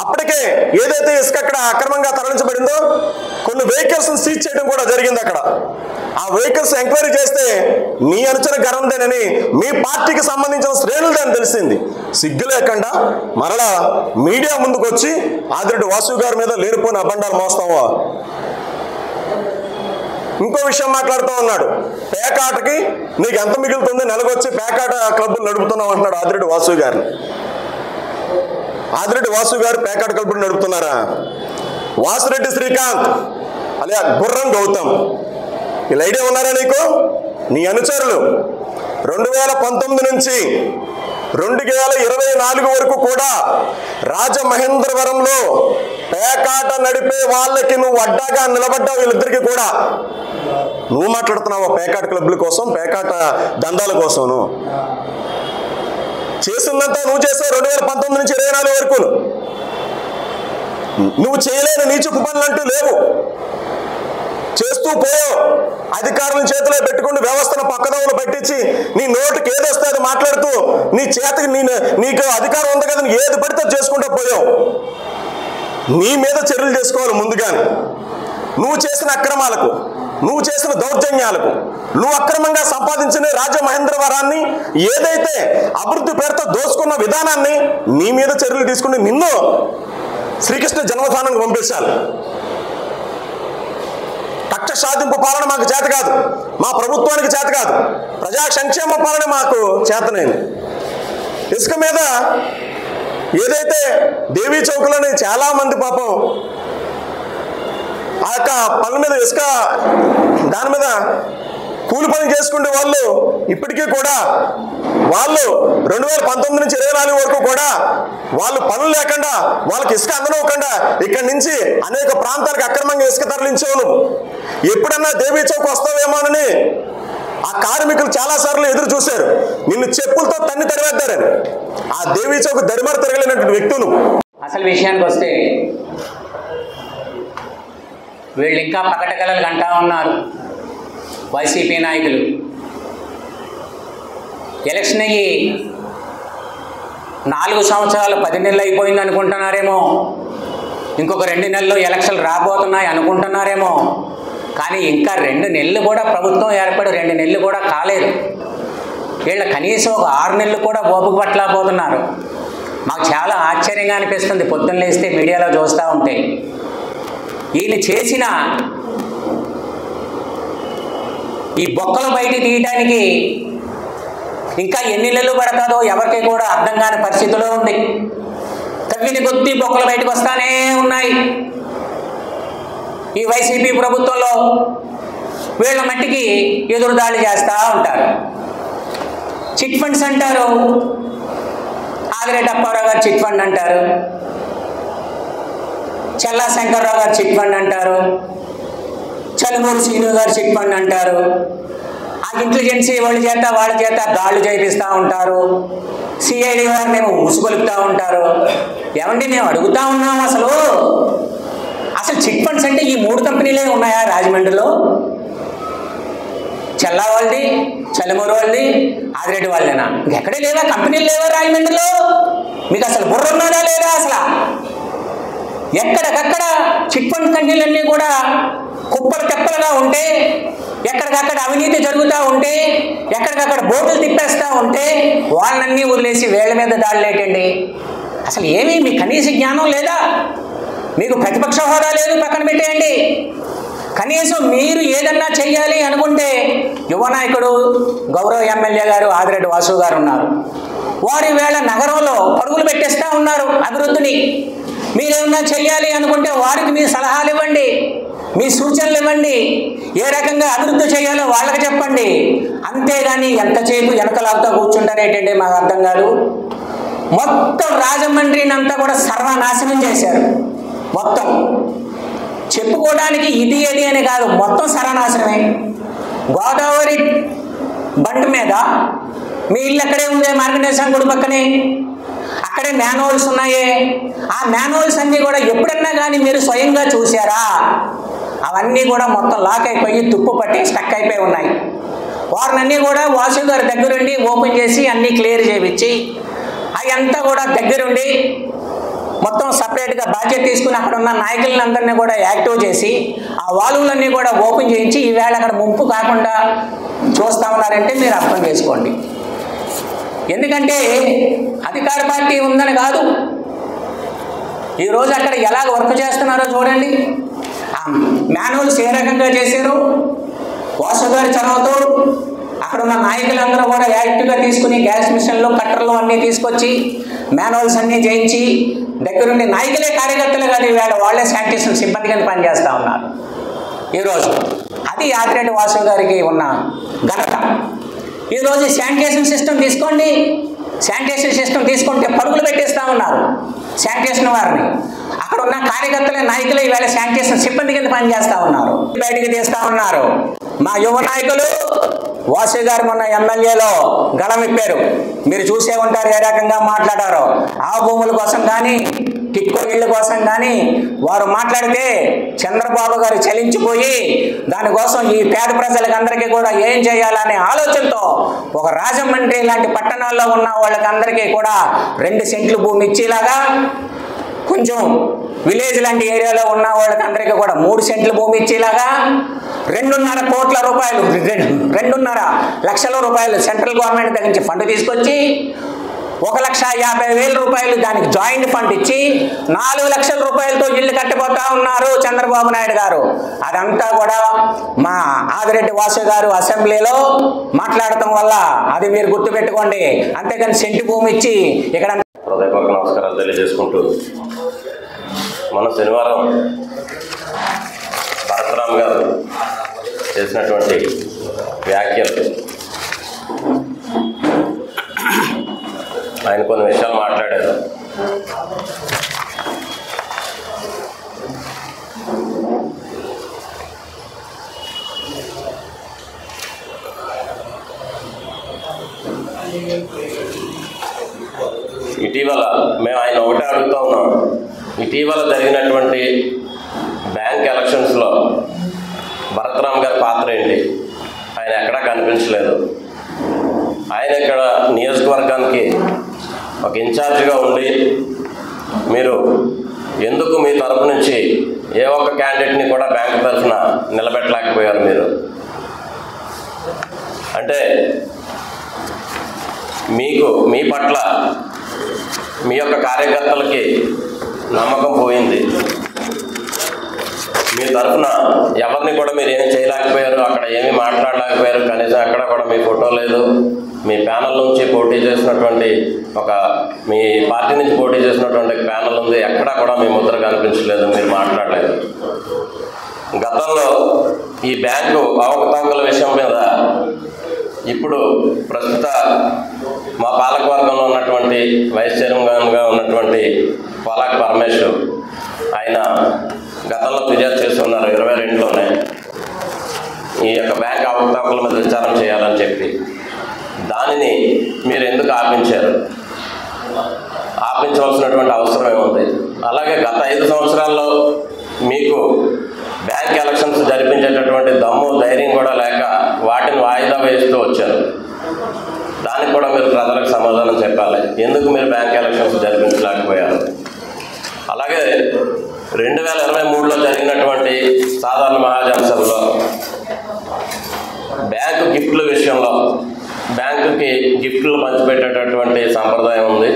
అప్పటికే ఏదైతే ఇసుక అక్కడ అక్రమంగా తరలించబడిందో కొన్ని వెహికల్స్ సీజ్ చేయడం కూడా జరిగింది అక్కడ. ఆ వెహికల్స్ ఎంక్వైరీ చేస్తే నీ అనుచర గర్వందేనని మీ పార్టీకి సంబంధించిన శ్రేణులదని తెలిసింది. సిగ్గు లేకుండా మరలా మీడియా ముందుకు వచ్చి ఆదిరెడ్డి వాసు గారి మీద లేనిపోయిన అబండాలు మోస్తావా? ఇంకో విషయం మాట్లాడుతూ ఉన్నాడు, పేకాటకి నీకు ఎంత మిగులుతుంది, నెలకొచ్చి పేకాట క్లబ్బులు నడుపుతున్నావు అంటున్నాడు ఆదిరెడ్డి వాసు గారిని. ఆదిరెడ్డి వాసు గారు పేకాట క్లబ్బులు నడుపుతున్నారా? వాసిరెడ్డి శ్రీకాంత్ అలా గుర్రం గౌతమ్ ఇలా ఐడియా ఉన్నారా నీకు? నీ అనుచరులు 2019 నుంచి 2024 వరకు కూడా రాజమహేంద్రవరంలో పేకాట నడిపే వాళ్ళకి నువ్వు అడ్డాగా నిలబడ్డావు. వీళ్ళిద్దరికి కూడా నువ్వు మాట్లాడుతున్నావు పేకాట క్లబ్ల కోసం, పేకాట దందాల కోసము. చేసిందంతా నువ్వు చేసావు 2019 నుంచి 2024 వరకు. నువ్వు చేయలేని నీచుపు పనులు అంటూ లేవు, చేస్తూ పోయావు. అధికారులను చేతిలో పెట్టుకుని వ్యవస్థను పక్కదోవలు పెట్టించి నీ నోటికి ఏదొస్తే అది మాట్లాడుతూ నీ చేతికి నీకు అధికారం ఉంది కదా, ఏది పడితే చేసుకుంటూ పోయావు. నీ మీద చర్యలు చేసుకోవాలి ముందుగానే. నువ్వు చేసిన అక్రమాలకు, నువ్వు చేసిన దౌర్జన్యాలకు, నువ్వు అక్రమంగా సంపాదించిన రాజమహేంద్రవరాన్ని ఏదైతే అభివృద్ధి పేరుతో దోచుకున్న విధానాన్ని నీ మీద చర్యలు తీసుకుని నిన్ను శ్రీకృష్ణ జన్మస్థానానికి పంపించాలి. కక్ష సాధింపు పాలన మాకు చేత కాదు, మా ప్రభుత్వానికి చేత కాదు. ప్రజా సంక్షేమ పాలన మాకు చేతనైంది. ఇసుక మీద ఏదైతే దేవీ చౌక్లోని చాలా మంది పాపం ఆ యొక్క పనుల మీద ఇసుక దాని మీద కూలి పని చేసుకునే వాళ్ళు ఇప్పటికీ కూడా వాళ్ళు 2019 నుంచి 2024 వరకు కూడా వాళ్ళు పనులు లేకుండా వాళ్ళకి ఇసుక అందనివ్వకుండా ఇక్కడి నుంచి అనేక ప్రాంతాలకు అక్రమంగా ఇసుక తరలించేవాళ్ళు. ఎప్పుడన్నా దేవీ చౌక్ వస్తావేమోనని ఆ కార్మికులు చాలాసార్లు ఎదురు చూశారు. నిన్ను చెప్పులతో తన్ని తరివేద్దారని. ఆ దేవీ చౌక్ దరిమారు తిరగలేనటువంటి వ్యక్తులు. అసలు విషయానికి వస్తే వీళ్ళు ఇంకా పకటకలలు అంటా ఉన్నారు వైసీపీ నాయకులు. ఎలక్షన్ అయ్యి 4 సంవత్సరాలు 10 నెలలు అయిపోయింది అనుకుంటున్నారేమో, ఇంకొక 2 నెలల్లో ఎలక్షన్లు రాబోతున్నాయి అనుకుంటున్నారేమో. కానీ ఇంకా 2 నెలలు కూడా ప్రభుత్వం ఏర్పడి 2 నెలలు కూడా కాలేదు. వీళ్ళు కనీసం ఒక 6 నెలలు కూడా ఓపిక పట్టలేకపోతున్నారు. మాకు చాలా ఆశ్చర్యంగా అనిపిస్తుంది పొద్దున్న లేస్తే మీడియాలో చూస్తూ ఉంటే. ఈయన చేసిన ఈ బొక్కలు బయట తీయడానికి ఇంకా ఎన్ని నెలలు పడతాదో ఎవరికి కూడా అర్థం కాని పరిస్థితిలో ఉంది. తవ్విన కొద్దీ బొక్కలు బయటకు వస్తానే ఉన్నాయి. ఈ వైసీపీ ప్రభుత్వంలో వీళ్ళ మట్టికి ఎదురుదాడి చేస్తూ ఉంటారు. చిట్ ఫండ్స్ అంటారు, ఆదిరెడ్డి అప్పారావు గారు చిట్ ఫండ్ అంటారు, చల్లా శంకర్రావు గారు చిట్ ఫండ్ అంటారు, చలుమూరు శ్రీను గారు చిట్ ఫండ్ అంటారు. ఆ ఇంటెలిజెన్సీ వాళ్ళ చేత దాడులు చేపిస్తూ ఉంటారు. సిఐడి వారినేమో ముసుగొలుపుతూ ఉంటారు. ఏమండి మేము అడుగుతా ఉన్నాం, అసలు చిట్ ఫండ్స్ అంటే ఈ 3 కంపెనీలే ఉన్నాయా రాజమండ్రిలో? చల్లా వాళ్ళది, చలుమూరు వాళ్ళది, ఆదిరెడ్డి వాళ్ళేనా? ఇంకెక్కడే లేవా కంపెనీలు లేవా రాజమండ్రిలో? మీకు అసలు బుర్ర ఉన్నాడా లేదా? అసలు ఎక్కడికక్కడ చిట్ ఫండ్ కంపెనీలన్నీ కూడా కుప్పలు తెప్పలుగా ఉంటే, ఎక్కడికక్కడ అవినీతి జరుగుతూ ఉంటే, ఎక్కడికక్కడ బోటులు తిప్పేస్తూ ఉంటే వాళ్ళన్నీ వదిలేసి వేళ్ల మీద దాడులేటండి. అసలు ఏమీ మీ కనీస జ్ఞానం లేదా? మీకు ప్రతిపక్ష హోదా లేదు, పక్కన పెట్టేయండి. కనీసం మీరు ఏదన్నా చెయ్యాలి అనుకుంటే యువ నాయకుడు గౌరవ ఎమ్మెల్యే గారు ఆదిరెడ్డి వాసు గారు ఉన్నారు. వారు ఈవేళ నగరంలో పరుగులు పెట్టేస్తూ ఉన్నారు అభివృద్ధిని. మీరేమన్నా చెయ్యాలి అనుకుంటే వారికి మీ సలహాలు ఇవ్వండి, మీ సూచనలు ఇవ్వండి, ఏ రకంగా అభివృద్ధి చేయాలో వాళ్ళకి చెప్పండి. అంతేగాని ఎంతసేపు వెనకలాగుతూ కూర్చుంటారేంటంటే మాకు అర్థం కాదు. మొత్తం రాజమండ్రిని అంతా కూడా సర్వనాశనం చేశారు. మొత్తం చెప్పుకోవడానికి ఇది ఏది అని కాదు, మొత్తం సర్వనాశనమే. గోదావరి బండి మీద మీ ఇల్లు అక్కడే ఉందే, మార్గనేశం గుడి పక్కనే, అక్కడే మ్యాన్హోల్స్ ఉన్నాయే. ఆ మ్యాన్హోల్స్ అన్నీ కూడా ఎప్పుడన్నా కానీ మీరు స్వయంగా చూసారా? అవన్నీ కూడా మొత్తం లాక్ అయిపోయి తుప్పు పట్టి స్టక్ అయిపోయి ఉన్నాయి. వారినన్నీ కూడా వాసు గారి దగ్గరుండి ఓపెన్ చేసి అన్నీ క్లియర్ చేయించి అవి అంతా కూడా దగ్గరుండి మొత్తం సపరేట్గా బాధ్యత తీసుకుని అక్కడ ఉన్న నాయకులందరినీ కూడా యాక్టివ్ చేసి ఆ వాల్వులన్నీ కూడా ఓపెన్ చేయించి ఈవేళ అక్కడ ముంపు కాకుండా చూస్తూ ఉన్నారంటే మీరు అర్థం చేసుకోండి. ఎందుకంటే అధికార పార్టీ ఉందని కాదు, ఈరోజు అక్కడ ఎలాగ వర్క్ చేస్తున్నారో చూడండి. ఆ మ్యాన్హోల్స్ ఏ రకంగా చేశారు, వాసు గారి చొరవతో అక్కడ ఉన్న నాయకులందరూ కూడా యాక్టివ్గా తీసుకుని గ్యాస్ మిషన్లు కట్టర్లు అన్నీ తీసుకొచ్చి మ్యాన్హోల్స్ అన్నీ చేయించి దగ్గరుండి నాయకులే కార్యకర్తలు కానీ వేళ వాళ్ళే శానిటేషన్ సిబ్బందిగా పనిచేస్తూ ఉన్నారు ఈరోజు. అది ఆదిరెడ్డి వాసు గారికి ఉన్న ఘనత. ఈరోజు శానిటేషన్ సిస్టమ్ తీసుకోండి, శానిటేషన్ సిస్టమ్ తీసుకుంటే పరుగులు పెట్టేస్తూ ఉన్నారు శానిటేషన్ వారిని. అక్కడ ఉన్న కార్యకర్తల నాయకులు ఈవేళ శానిటేషన్ సిబ్బంది కింద పనిచేస్తూ ఉన్నారు, బయటికి తీస్తూ ఉన్నారు. మా యువ నాయకులు వాసు గారు మొన్న ఎమ్మెల్యేలో గళమిప్పారు, మీరు చూసే ఉంటారు ఏ రకంగా మాట్లాడారో. ఆ భూముల కోసం కానీ టిక్కో ఇళ్ళ కోసం కానీ వారు మాట్లాడితే చంద్రబాబు గారు చలించిపోయి దానికోసం ఈ పేద ప్రజలకు అందరికీ కూడా ఏం చేయాలనే ఆలోచనతో ఒక రాజమండ్రి లాంటి పట్టణాల్లో ఉన్న వాళ్ళకందరికీ కూడా 2 సెంట్లు భూమి ఇచ్చేలాగా, కొంచెం విలేజ్ లాంటి ఏరియాలో ఉన్న వాళ్ళకందరికీ కూడా 3 సెంట్లు భూమి ఇచ్చేలాగా 2.5 కోట్ల రూపాయలు 2.5 లక్షల రూపాయలు సెంట్రల్ గవర్నమెంట్ దగ్గర నుంచి ఫండ్ తీసుకొచ్చి 1,50,000 రూపాయలు దానికి జాయింట్ ఫండ్ ఇచ్చి 4 లక్షల రూపాయలతో ఇల్లు కట్టిపోతా ఉన్నారు చంద్రబాబు నాయుడు గారు. అదంతా కూడా మా ఆదిరెడ్డి వాసు గారు అసెంబ్లీలో మాట్లాడటం వల్ల అది మీరు గుర్తుపెట్టుకోండి. అంతేగాని సెంటు భూమి ఇచ్చి ఇక్కడ హృదయపూర్వక నమస్కారాలు తెలియజేసుకుంటూ, మన శనివారం భరతరామ్ గారు చేసినటువంటి వ్యాఖ్యలు, ఆయన కొన్ని విషయాలు మాట్లాడారు. ఇటీవల మేము ఆయన ఒకటే అడుగుతూ ఉన్నాం, ఇటీవల జరిగినటువంటి బ్యాంక్ ఎలక్షన్స్లో భరతరామ్ గారి పాత్ర ఏంటి? ఆయన ఎక్కడా కనిపించలేదు. ఆయన ఇక్కడ నియోజకవర్గానికి ఒక ఇన్ఛార్జిగా ఉండి మీరు ఎందుకు మీ తరపు నుంచి ఏ ఒక్క క్యాండిడేట్ని కూడా బ్యాంకు తరఫున నిలబెట్టలేకపోయారు? మీరు అంటే మీకు మీ పట్ల మీ యొక్క కార్యకర్తలకి నమ్మకం పోయింది. మీ తరఫున ఎవరిని కూడా మీరు ఏం చేయలేకపోయారు, అక్కడ ఏమీ మాట్లాడలేకపోయారు. కనీసం ఎక్కడ కూడా మీ ఫోటో లేదు. మీ ప్యానల్ నుంచి పోటీ చేసినటువంటి మీ పార్టీ నుంచి పోటీ చేసినటువంటి ప్యానల్ ఉంది, ఎక్కడా కూడా మీ ముద్ర కనిపించలేదు, మీరు మాట్లాడలేదు. గతంలో ఈ బ్యాంకు అవకతవకల విషయం మీద ఇప్పుడు ప్రస్తుత మా పాలకవర్గంలో ఉన్నటువంటి వైస్ చైర్మన్గా ఉన్నటువంటి పాలక పరమేశ్వర్, ఆయన గతంలో ఫిర్యాదు చేస్తున్నారు 22లోనే ఈ యొక్క బ్యాంక్ అవకతవకల మీద విచారణ చేయాలని చెప్పి. దానిని మీరు ఎందుకు ఆపించారు? ఆపించవలసినటువంటి అవసరం ఏముంది? అలాగే గత 5 సంవత్సరాల్లో మీకు బ్యాంక్ ఎలక్షన్స్ జరిపించేటటువంటి దమ్ము ధైర్యం కూడా లేక వాటిని వాయిదా వేస్తూ వచ్చారు. దానికి కూడా మీరు ప్రజలకు సమాధానం చెప్పాలి. ఎందుకు మీరు బ్యాంక్ ఎలక్షన్స్ జరిపించలేకపోయారు? అలాగే 2023లో జరిగినటువంటి సాధారణ మహాజన సభలో బ్యాంకు గిఫ్ట్ల విషయంలో బ్యాంకుకి గిఫ్ట్లు పంచిపెట్టేటటువంటి సంప్రదాయం ఉంది.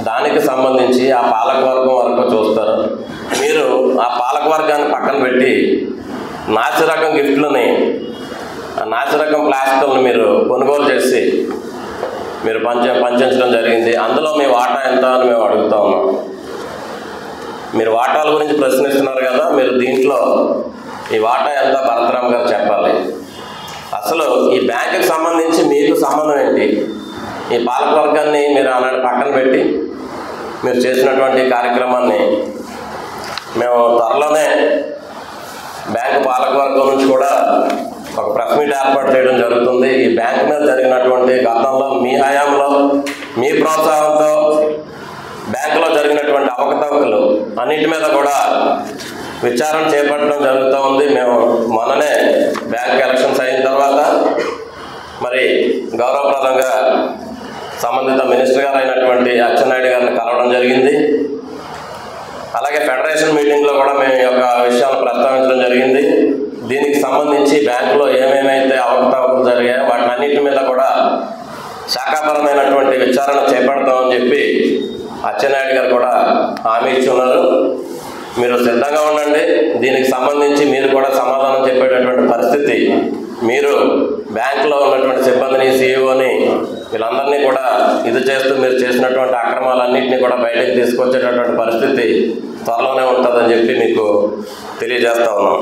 దానికి సంబంధించి ఆ పాలకవర్గం వరకు చూస్తారు. మీరు ఆ పాలకవర్గాన్ని పక్కన పెట్టి నాసిరకం గిఫ్ట్లని, నాసిరకం ప్లాస్టిక్లను మీరు కొనుగోలు చేసి మీరు పంచించడం జరిగింది. అందులో మీ వాటా ఎంత అని మేము అడుగుతా ఉన్నాం. మీరు వాటాల గురించి ప్రశ్నిస్తున్నారు కదా, మీరు దీంట్లో ఈ వాటా ఎంత భరతరామ్ గారు చెప్పాలి. అసలు ఈ బ్యాంకుకి సంబంధించి మీకు సంబంధం ఏంటి? ఈ పాలకవర్గాన్ని మీరు అలాంటి పక్కన పెట్టి మీరు చేసినటువంటి కార్యక్రమాన్ని మేము త్వరలోనే బ్యాంకు పాలకవర్గం నుంచి కూడా ఒక ప్రెస్ మీట్ ఏర్పాటు చేయడం జరుగుతుంది. ఈ బ్యాంకు మీద జరిగినటువంటి గతంలో మీ హయాంలో మీ ప్రోత్సాహంతో బ్యాంకులో జరిగినటువంటి అవకతవకలు అన్నిటి మీద కూడా విచారణ చేపట్టడం జరుగుతూ ఉంది. మేము మొన్ననే బ్యాంక్ ఎలక్షన్స్ అయిన తర్వాత మరి గౌరవప్రదంగా సంబంధిత మినిస్టర్ గారు అయినటువంటి అచ్చెన్నాయుడు గారిని కలవడం జరిగింది. అలాగే ఫెడరేషన్ మీటింగ్లో కూడా మేము ఈ యొక్క విషయాలు ప్రస్తావించడం జరిగింది. దీనికి సంబంధించి బ్యాంకులో ఏమేమైతే అవకతవకలు జరిగాయో వాటిని అన్నింటి మీద కూడా శాఖాపరమైనటువంటి విచారణ చేపడతామని చెప్పి అచ్చెన్నాయుడు గారు కూడా హామీ ఇచ్చున్నారు. మీరు సిద్ధంగా ఉండండి. దీనికి సంబంధించి మీరు కూడా సమాధానం చెప్పేటటువంటి పరిస్థితి, మీరు బ్యాంకులో ఉన్నటువంటి సిబ్బందిని, సీఈఓని వీళ్ళందరినీ కూడా ఇది చేస్తూ మీరు చేసినటువంటి అక్రమాలన్నింటినీ కూడా బయటకు తీసుకొచ్చేటటువంటి పరిస్థితి త్వరలోనే ఉంటుందని చెప్పి మీకు తెలియజేస్తా ఉన్నాం.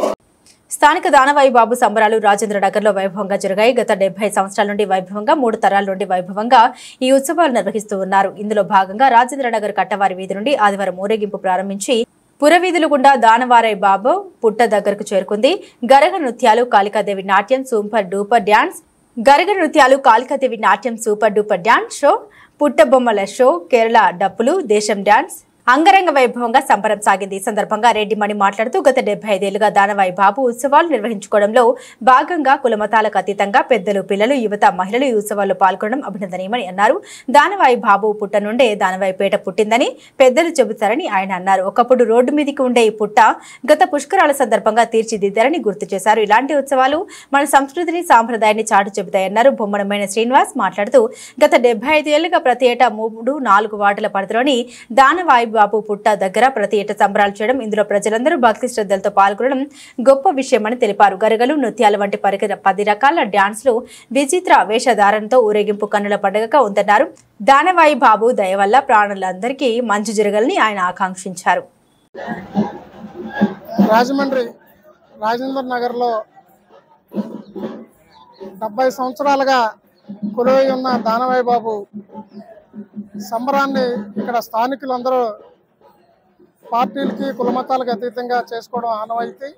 స్థానిక దానవాయి బాబు సంబరాలు రాజేంద్ర నగర్లో వైభవంగా జరిగాయి. గత 70 సంవత్సరాల నుండి వైభవంగా, 3 తరాల నుండి వైభవంగా ఈ ఉత్సవాలు నిర్వహిస్తూ ఉన్నారు. ఇందులో భాగంగా రాజేంద్ర నగర్ కట్టవారి వీధి నుండి ఆదివారం ఊరేగింపు ప్రారంభించి పురవీధులు గుండా దానవారాయ్ బాబు పుట్ట దగ్గరకు చేరుకుంది. గరగ నృత్యాలు, కాళికాదేవి నాట్యం, సూపర్ డూపర్ డ్యాన్స్, గరగ నృత్యాలు, కాళికాదేవి నాట్యం, సూపర్ డూపర్ డ్యాన్స్ షో, పుట్ట బొమ్మల షో, కేరళ డప్పులు, దేశం డ్యాన్స్ అంగరంగ వైభవంగా సంబరం సాగింది. ఈ సందర్భంగా రెడ్డిమణి మాట్లాడుతూ గత 75 ఏళ్లుగా దానవాయి బాబు ఉత్సవాలు నిర్వహించుకోవడంలో భాగంగా కులమతాలకు అతీతంగా పెద్దలు, పిల్లలు, యువత, మహిళలు ఈ ఉత్సవాల్లో పాల్గొనడం అభినందనీయమని అన్నారు. దానవాయి బాబు పుట్ట నుండే దానవాయిపేట పుట్టిందని పెద్దలు చెబుతారని ఆయన అన్నారు. ఒకప్పుడు రోడ్డు మీదికి ఉండే ఈ పుట్ట గత పుష్కరాల సందర్భంగా తీర్చిదిద్దారని గుర్తు చేశారు. ఇలాంటి ఉత్సవాలు మన సంస్కృతిని, సాంప్రదాయాన్ని చాటు చెబుతాయన్నారు. బొమ్మనమైన శ్రీనివాస్ మాట్లాడుతూ గత 75 ఏళ్లుగా ప్రతి ఏటా 3-4 వార్డుల పరిధిలోని దానవాయి బాబు పుట్ట దగ్గర ప్రతి ఏటా సంబరాలు చేయడం, ఇందులో ప్రజలందరూ భక్తి శ్రద్ధలతో పాల్గొనడం గొప్ప విషయమని తెలిపారు. గరగలు, నృత్యాలు వంటి 10 రకాల డ్యాన్స్లు, విచిత్ర వేషధారణతో ఊరేగింపు కన్నుల పండుగగా ఉందన్నారు. దానవాయి బాబు దయ వల్ల ప్రాణులందరికీ మంచి జరగాలని ఆయన ఆకాంక్షించారు. రాజమండ్రి రాజేంద్ర నగర్లో 70 సంవత్సరాలుగా కొలువై ఉన్న దానవాయి బాబు సంబరాన్ని ఇక్కడ స్థానికులందరూ పార్టీలకి, కులమతాలకు అతీతంగా చేసుకోవడం ఆనవాయితీ.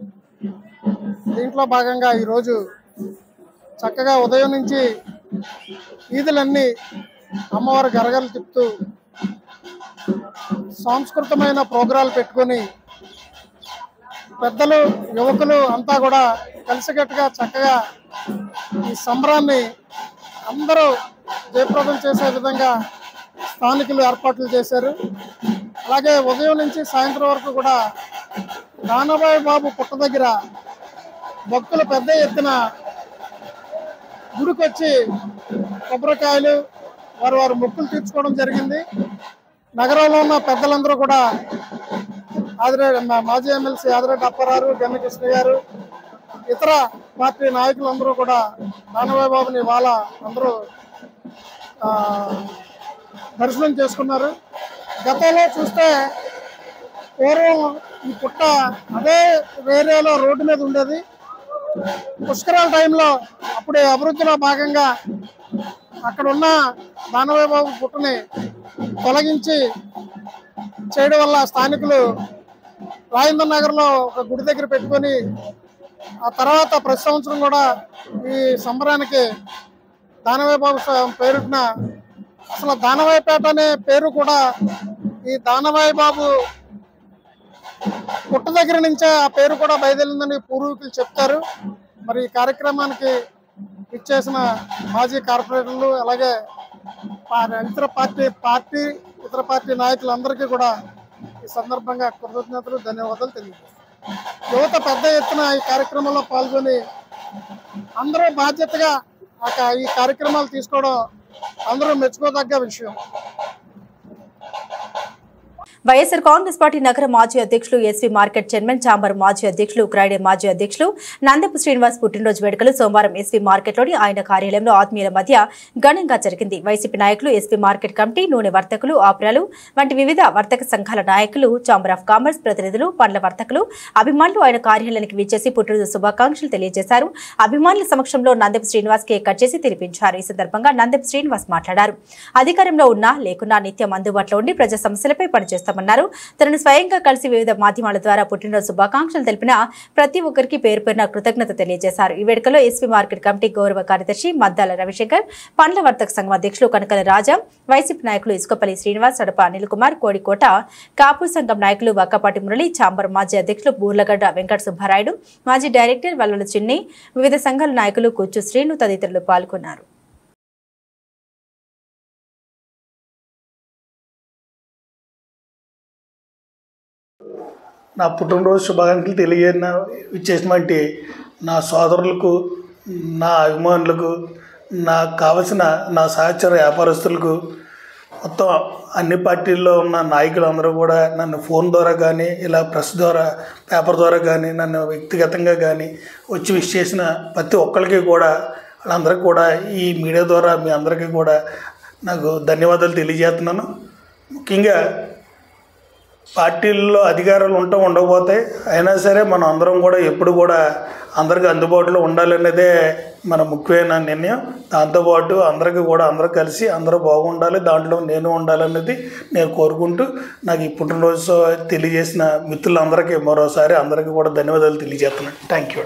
దీంట్లో భాగంగా ఈరోజు చక్కగా ఉదయం నుంచి వీధులన్నీ అమ్మవారి గరగలు తిప్పుతూ సాంస్కృతికమైన ప్రోగ్రాలు పెట్టుకొని పెద్దలు, యువకులు అంతా కూడా కలిసికట్టుగా చక్కగా ఈ సంబరాన్ని అందరూ జయప్రదం చేసే విధంగా స్థానికులు ఏర్పాట్లు చేశారు. అలాగే ఉదయం నుంచి సాయంత్రం వరకు కూడా దానవాయి బాబు పుట్ట దగ్గర భక్తులు పెద్ద ఎత్తున గుడికొచ్చి కొబ్బరికాయలు వారు మొక్కులు తీర్చుకోవడం జరిగింది. నగరంలో ఉన్న పెద్దలందరూ కూడా మాజీ ఎమ్మెల్సీ ఆదిరెడ్డి అప్పారావు, గన్నకృష్ణ గారు, ఇతర పార్టీ నాయకులందరూ కూడా దానవాయి బాబుని వాళ్ళ అందరూ దర్శనం చేసుకున్నారు. గతంలో చూస్తే పూర్వం ఈ పుట్ట అదే ఏరియాలో రోడ్డు మీద ఉండేది. పుష్కరాల టైంలో అప్పుడే అభివృద్ధిలో భాగంగా అక్కడ ఉన్న దానవాయి బాబు పుట్టని తొలగించి చేయడం వల్ల స్థానికులు రాజేంద్ర నగర్లో ఒక గుడి దగ్గర పెట్టుకొని ఆ తర్వాత ప్రతి సంవత్సరం కూడా ఈ సంబరానికి దానవాయి బాబు పేరున, అసలు దానవాయిపేట అనే పేరు కూడా ఈ దానవాయి బాబు పుట్ట దగ్గర నుంచే ఆ పేరు కూడా బయలుదేరిందని పూర్వీకులు చెప్తారు. మరి ఈ కార్యక్రమానికి ఇచ్చేసిన మాజీ కార్పొరేటర్లు, అలాగే ఇతర పార్టీ నాయకులందరికీ కూడా ఈ సందర్భంగా కృతజ్ఞతలు, ధన్యవాదాలు తెలియజేస్తారు. యువత పెద్ద ఎత్తున ఈ కార్యక్రమంలో పాల్గొని అందరూ బాధ్యతగా ఈ కార్యక్రమాలు తీసుకోవడం అందరూ మెచ్చుకోదగ్గ విషయం. వైఎస్ఆర్ కాంగ్రెస్ పార్టీ నగర మాజీ అధ్యక్షులు ఎస్వీ మార్కెట్ చైర్మన్ చాంబర్ మాజీ అధ్యక్షులు క్రైడే మాజీ అధ్యక్షులు నందపు శ్రీనివాస్ పుట్టినరోజు వేడుకలు సోమవారం ఎస్వీ మార్కెట్లోని ఆయన కార్యాలయంలో ఆత్మీయుల మధ్య ఘనంగా జరిగింది. వైసీపీ నాయకులు, ఎస్వీ మార్కెట్ కమిటీ, నూనె వర్తకులు, ఆపురాలు వంటి వివిధ వర్తక సంఘాల నాయకులు, ఛాంబర్ ఆఫ్ కామర్స్ ప్రతినిధులు, పండ్ల వర్తకులు, అభిమానులు ఆయన కార్యాలయానికి విచ్చేసి పుట్టినరోజు శుభాకాంక్షలు తెలియజేశారు. అభిమానుల సమక్షంలో నందపు శ్రీనివాస్ కేక్ కట్ చేసి తినిపించారు. ఈ సందర్భంగా నందపు శ్రీనివాస్ మాట్లాడారు. అధికారంలో ఉన్నా లేకున్నా నిత్యం అందుబాటులో ఉండి ప్రజా సమస్యలపై పనిచేస్తామన్నారు. తనను స్వయంగా కలిసి వివిధ మాధ్యమాల ద్వారా పుట్టినరోజు శుభాకాంక్షలు తెలిపిన ప్రతి ఒక్కరికి పేరు పేరున కృతజ్ఞత తెలియజేశారు. ఈ వేడుకలో ఎస్వీ మార్కెట్ కమిటీ గౌరవ కార్యదర్శి మద్దాల రవిశంకర్, పండ్ల వర్తక సంఘం అధ్యక్షులు కనకల రాజా, వైసీపీ నాయకులు ఇసుకపల్లి శ్రీనివాస్, సడప అనిల్ కుమార్, కోడికోట కాపు సంఘం నాయకులు వక్కపాటి మురళి, చాంబర్ మాజీ అధ్యక్షులు బూర్లగడ్డ వెంకట సుబ్బారాయుడు, మాజీ డైరెక్టర్ వల్లల చిన్ని, వివిధ సంఘాల నాయకులు కూర్చు శ్రీను తదితరులు పాల్గొన్నారు. నా పుట్టినరోజు శుభాకాంక్షలు ఇచ్చేసినటువంటి నా సోదరులకు, నా అభిమానులకు, నాకు కావలసిన నా సహచర వ్యాపారస్తులకు, మొత్తం అన్ని పార్టీల్లో ఉన్న నాయకులందరూ కూడా నన్ను ఫోన్ ద్వారా కానీ, ఇలా ప్రెస్ ద్వారా, పేపర్ ద్వారా కానీ, నన్ను వ్యక్తిగతంగా కానీ వచ్చి విష్ చేసిన ప్రతి ఒక్కరికి కూడా, వాళ్ళందరికీ కూడా ఈ మీడియా ద్వారా మీ అందరికీ కూడా నాకు ధన్యవాదాలు తెలియజేస్తున్నాను. ముఖ్యంగా పార్టీల్లో అధికారాలు ఉండకపోతాయి, అయినా సరే మనం అందరం కూడా ఎప్పుడు కూడా అందరికీ అందుబాటులో ఉండాలనేదే మన ముఖ్యమైన నిర్ణయం. దాంతోపాటు అందరికీ కూడా అందరూ కలిసి అందరూ బాగుండాలి, దాంట్లో నేను ఉండాలనేది నేను కోరుకుంటూ నాకు ఈ పుట్టినరోజు తెలియజేసిన మిత్రులందరికీ మరోసారి అందరికీ కూడా ధన్యవాదాలు తెలియజేస్తున్నాను. Thank you.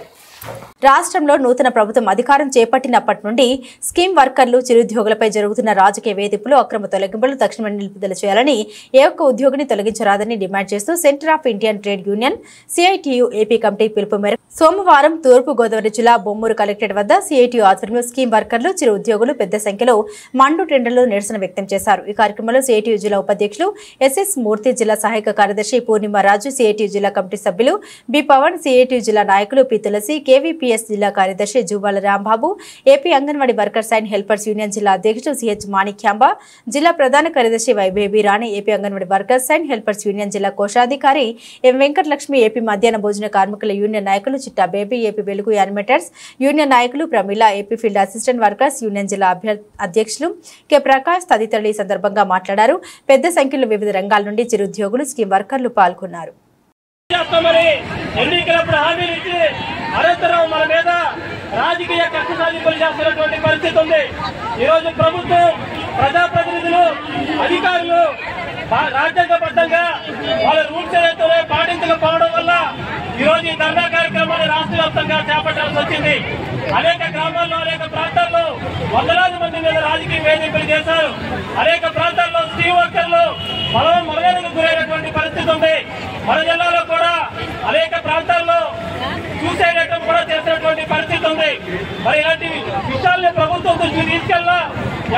రాష్ట్రంలో నూతన ప్రభుత్వం అధికారం చేపట్టినప్పటి నుండి స్కీమ్ వర్కర్లు, చిరుద్యోగులపై జరుగుతున్న రాజకీయ వేధింపులు, అక్రమ తొలగింపులు తక్షణమే నిలుపుదల చేయాలని, ఏ ఒక్క ఉద్యోగిని తొలగించరాదని డిమాండ్ చేస్తూ centre of Indian trade union CITU AP committee పిలుపు మేరకు సోమవారం తూర్పు గోదావరి జిల్లా బొమ్మూరు కలెక్టరేట్ వద్ద సిఐటియు ఆధ్వర్యంలో స్కీమ్ వర్కర్లు, చిరు ఉద్యోగులు పెద్ద సంఖ్యలో మండు టెండర్లో నిరసన వ్యక్తం చేశారు. ఈ కార్యక్రమంలో సిఐటియు జిల్లా ఉపాధ్యక్షులు ఎస్ఎస్ మూర్తి, జిల్లా సహాయక కార్యదర్శి పూర్ణిమరాజు, సిఐటియు జిల్లా కమిటీ సభ్యులు బి పవన్, సిఐటియు జిల్లా నాయకులు పి తులసి, కేవీపీఎస్ జిల్లా కార్యదర్శి Juvala Rambabu, AP Anganwadi workers and helpers union జిల్లా అధ్యక్షుడు సిహెచ్ మాణిక్యాంబ, జిల్లా ప్రధాన కార్యదర్శి Y Baby Rani, AP Anganwadi workers and helpers union జిల్లా కోశాధికారి ఎం వెంకటలక్ష్మి, ఏపీ మధ్యాహ్న భోజన కార్మికుల యూనియన్ నాయకులు చిట్టా బేబీ, ఏపీ వెలుగు యానిమేటర్స్ యూనియన్ నాయకులు Pramila, AP field assistant workers union జిల్లా అధ్యక్షులు కె ప్రకాష్ తదితరులు ఈ సందర్భంగా మాట్లాడారు. పెద్ద సంఖ్యలో వివిధ రంగాల నుండి చిరుద్యోగులు, స్కీమ్ వర్కర్లు పాల్గొన్నారు. ఎన్నికలప్పుడు హామీలు ఇచ్చి అనంతరం మన మీద రాజకీయ కక్ష సాధింపులు చేస్తున్నటువంటి పరిస్థితి ఉంది. ఈరోజు ప్రభుత్వం, ప్రజాప్రతినిధులు, అధికారులు రాజ్యాంగబద్ధంగా వాళ్ళ రూల్స్ ఏదైతే పాటించకపోవడం వల్ల ఈరోజు ఈ ధర్నా కార్యక్రమాన్ని రాష్ట్ర వ్యాప్తంగా చేపట్టాల్సి వచ్చింది. అనేక గ్రామాల్లో, అనేక ప్రాంతాల్లో వందలాది మంది మీద రాజకీయ వేధింపులు చేశారు. అనేక ప్రాంతాల్లో స్కీమ్ వర్కర్లు మనవేదకు గురైనటువంటి పరిస్థితి ఉంది. మన జిల్లాలో కూడా అనేక ప్రాంతాల్లో సూసైడ్ అటెంప్ట్ కూడా చేసినటువంటి పరిస్థితి ఉంది. మరి ఇలాంటి విషయాల్ని ప్రభుత్వం దృష్టి తీసుకెళ్ళా,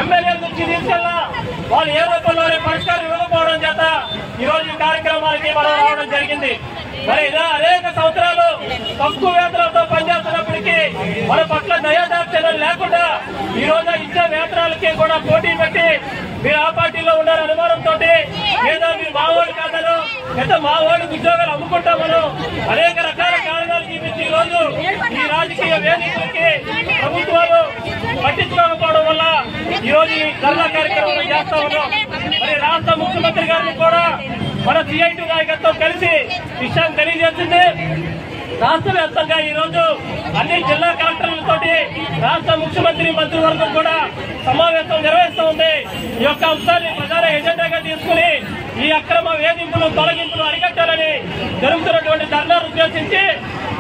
ఎమ్మెల్యేల దృష్టి తీసుకెళ్ళా, వాళ్ళు ఏ రూపంలోనే పరిష్కారం ఇవ్వకపోవడం చేత ఈరోజు ఈ కార్యక్రమాలకి మనం రావడం జరిగింది. మరి ఇలా అనేక సంవత్సరాలు తక్కువ వేతనాలతో పనిచేస్తున్నప్పటికీ మన పట్ల దయాదాక్షిణ్యం లేకుండా ఈ రోజు ఇచ్చే వేతనాలకి కూడా పోటీ పెట్టి మీరు ఆ పార్టీలో ఉండాలి అనుమానంతో, లేదా మీరు మా వాళ్ళు కాదనో, లేదా మా వాళ్ళు ఉద్యోగాలు అమ్ముకుంటామనో అనేక రకాల కారణాలు చూపించి ఈ రోజు ఈ రాజకీయ వేదికలకి ప్రభుత్వాలు పట్టించుకోకపోవడం వల్ల ఈ రోజు ఈ ధర్నా కార్యక్రమం చేస్తా ఉన్నాం. మరి రాష్ట్ర ముఖ్యమంత్రి గారిని కూడా మన సిఐటి నాయకత్వం కలిసి విషయాన్ని తెలియజేసింది. రాష్ట్ర వ్యాప్తంగా ఈ రోజు అన్ని జిల్లా కలెక్టర్లతో రాష్ట్ర ముఖ్యమంత్రి మంత్రివర్గం కూడా సమావేశం నిర్వహిస్తూ ఉంది. ఈ యొక్క అంశాన్ని ప్రధాన ఎజెండాగా తీసుకుని ఈ అక్రమ వేధింపులు, తొలగింపులు అరికట్టాలని జరుగుతున్నటువంటి ధర్నాను ఉద్దేశించి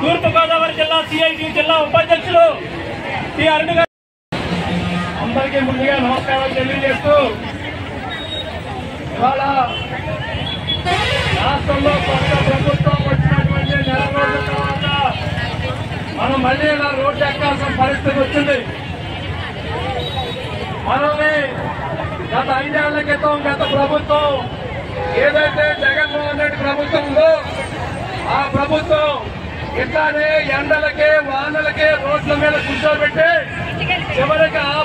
తూర్పు గోదావరి జిల్లా సిఐటి జిల్లా ఉపాధ్యక్షులు టి అరుణ్ గారు అందరికీ ముందుగా నమస్కారాలు తెలియజేస్తూ, ఇవాళ రాష్ట్రంలో కొత్త ప్రభుత్వం వచ్చినటువంటి నెల రోజుల తర్వాత మనం మళ్ళీ ఇలా రోడ్డు ఎక్కాల్సిన పరిస్థితి వచ్చింది. మనల్ని గత 5 ఏళ్ల క్రితం గత ప్రభుత్వం ఏదైతే జగన్మోహన్ రెడ్డి ప్రభుత్వం ఉందో ఆ ప్రభుత్వం ఇట్లానే ఎండలకే, వానలకే రోడ్ల మీద కూర్చోబెట్టి చివరికి ఆ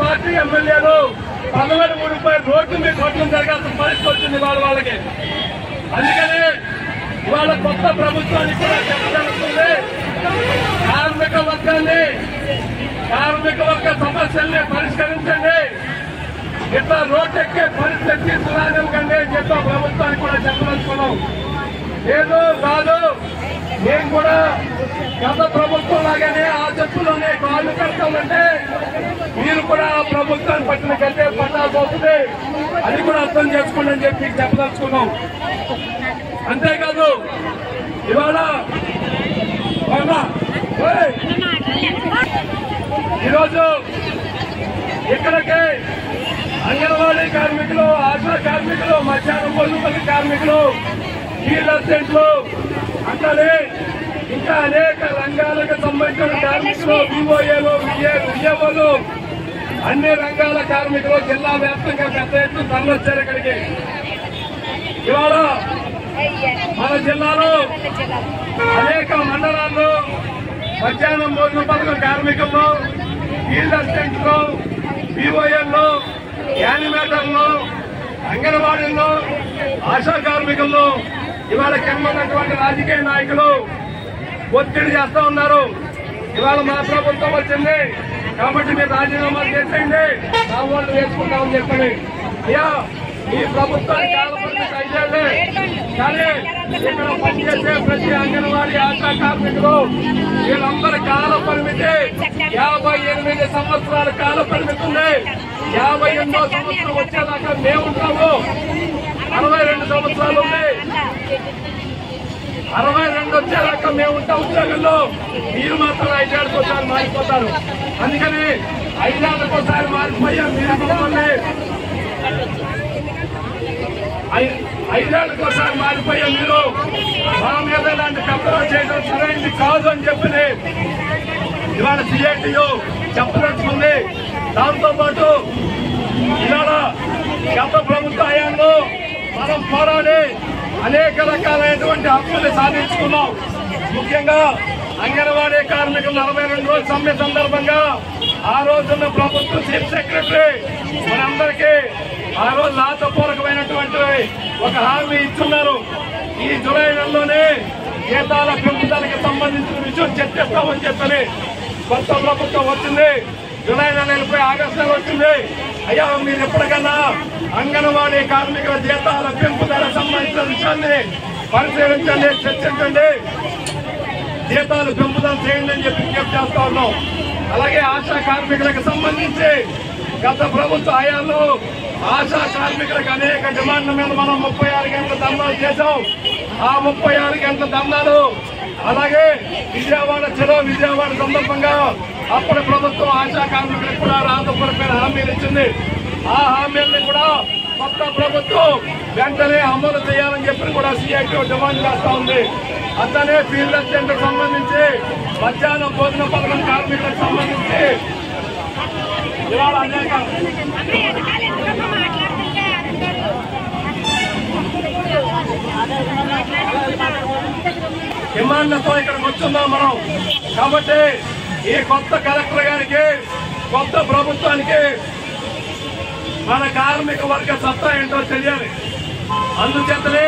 పార్టీ ఎమ్మెల్యేలు పదమూడు రోడ్డు మీద కొట్టడం జరగాల్సిన పరిస్థితి వచ్చింది వాళ్ళకి. అందుకని ఇవాళ కొత్త ప్రభుత్వానికి కూడా చెప్పగలుగుతుంది, కార్మిక వర్గ సమస్యల్ని పరిష్కరించండి, ఇట్లా రోడ్డు ఎక్కే పరిస్థితి తీసుకురానివ్వకండి అని చెప్పి ప్రభుత్వానికి కూడా చెప్పదలుచుకున్నాం. ఏదో కాదు, నేను కూడా గత ప్రభుత్వం లాగానే ఆ చెప్పులోనే కాళ్ళు కడతామంటే మీరు కూడా ఆ ప్రభుత్వాన్ని పట్టిన గట్టే పట్టాల్సి వస్తుంది, అది కూడా అర్థం చేసుకోండి అని చెప్పి చెప్పదలుచుకున్నాం. అంతేకాదు ఇవాళ ఈరోజు ఇక్కడికి అంగన్వాడీ కార్మికులు, ఆశా కార్మికులు, మధ్యాహ్నం భోజన కార్మికులు, ఫీల్డ్ అసిస్టెంట్లు అట్లనే ఇంకా అనేక రంగాలకు సంబంధించిన కార్మికులు, విఓఏలు, విఏఓలు, అన్ని రంగాల కార్మికులు జిల్లా వ్యాప్తంగా పెద్ద ఎత్తున తరలిచ్చారు ఇక్కడికి. ఇవాళ మన జిల్లాలో అనేక మండలాల్లో మధ్యాహ్నం భోజన పథకం కార్మికులు, ఫీల్డ్ అసిస్టెంట్లు, విఓఎల్లో, యానిమేటర్లు, అంగన్వాడీల్లో, ఆశా కార్మికుల్లో ఇవాళ కిందన్నటువంటి రాజకీయ నాయకులు ఒత్తిడి చేస్తా ఉన్నారు. ఇవాళ మా ప్రభుత్వం వచ్చింది కాబట్టి మీరు రాజీనామాలు చేసేయండి, నా వాళ్ళు వేసుకుంటామని చెప్పండి. అయ్యా ఈ ప్రభుత్వానికి కాలపరిమితి 5 ఏళ్లే, కానీ ఇక్కడ పనిచేసే ప్రతి అంగన్వాడీ ఆశా కార్మికులు వీళ్ళందరి కాల పరిమితి 58 సంవత్సరాల కాల పరిమితి ఉంది. 58వ సంవత్సరం వచ్చేదాకా మేము ఉంటాము. 62 సంవత్సరాలు ఉంది, 62 వచ్చేదాకా మేము ఉంటాం ఉద్యోగంలో. మీరు మాత్రం 5 ఏళ్ళకోసారి మారిపోతారు. అందుకని 5 ఏళ్ళకోసారి మారిపోయా మీరు మమ్మల్ని 5 ఏళ్ళకోసారి మారిపోయా మీరు మా మీద ఇలాంటి కబ్జా చేయడం సరైనది కాదు అని చెప్పి ఇవాళ సిఐటియు చెప్పదలుచుకుంది. దాంతో పాటు ఇవాళ గత ప్రభుత్వ హయాంలో మనం పోరాడి అనేక రకాలైనటువంటి హక్కులు సాధించుకున్నాం. ముఖ్యంగా అంగన్వాడీ కార్మికులు 42 రోజుల సమ్మె సందర్భంగా ఆ రోజున్న ప్రభుత్వ చీఫ్ సెక్రటరీ మనందరికీ ఆ రోజు రాతపూర్వకమైనటువంటి ఒక హామీ ఇస్తున్నారు. ఈ జూలై నెలలోనే జీతాల పెంపుదలకు సంబంధించిన విషయం చర్చిస్తామని చెప్పని కొత్త ప్రభుత్వం వచ్చింది. జూలై నెల వెళ్ళిపోయి ఆగస్టు నెల వచ్చింది. అయ్యా మీరు ఎప్పటికన్నా అంగన్వాడీ కార్మికుల జీతాల పెంపుదలకు సంబంధించిన విషయాన్ని పరిశీలించండి, చర్చించండి, జీతాలు పెంపుదల చేయండి అని చెప్పి విజ్ఞప్తి చేస్తా ఉన్నాం. అలాగే ఆశా కార్మికులకు సంబంధించి గత ప్రభుత్వ హయాంలో ఆశా కార్మికులకు అనేక డిమాండ్ల మీద మనం 36 గంటల ధర్నాలు చేశాం. ఆ 36 గంటల ధర్నాలు అలాగే విజయవాడ సందర్భంగా అప్పటి ప్రభుత్వం ఆశా కార్మికులకు కూడా రాతపూర్వకమైన హామీలు ఇచ్చింది. ఆ హామీలను కూడా కొత్త ప్రభుత్వం వెంటనే అమలు చేయాలని చెప్పి కూడా సిఐటి డిమాండ్ చేస్తా ఉంది. అట్లనే ఫీల్డ్ అసిస్టెంట్లకు సంబంధించి, మధ్యాహ్నం భోజన పథకం కార్మికులకు సంబంధించి ఇవాళ అనేక డిమాండ్లతో ఇక్కడికి వచ్చున్నాం మనం. కాబట్టి ఈ కొత్త కలెక్టర్ గారికి, కొత్త ప్రభుత్వానికి మన కార్మిక వర్గ సత్తా ఏంటో తెలియాలి. అందుచేతనే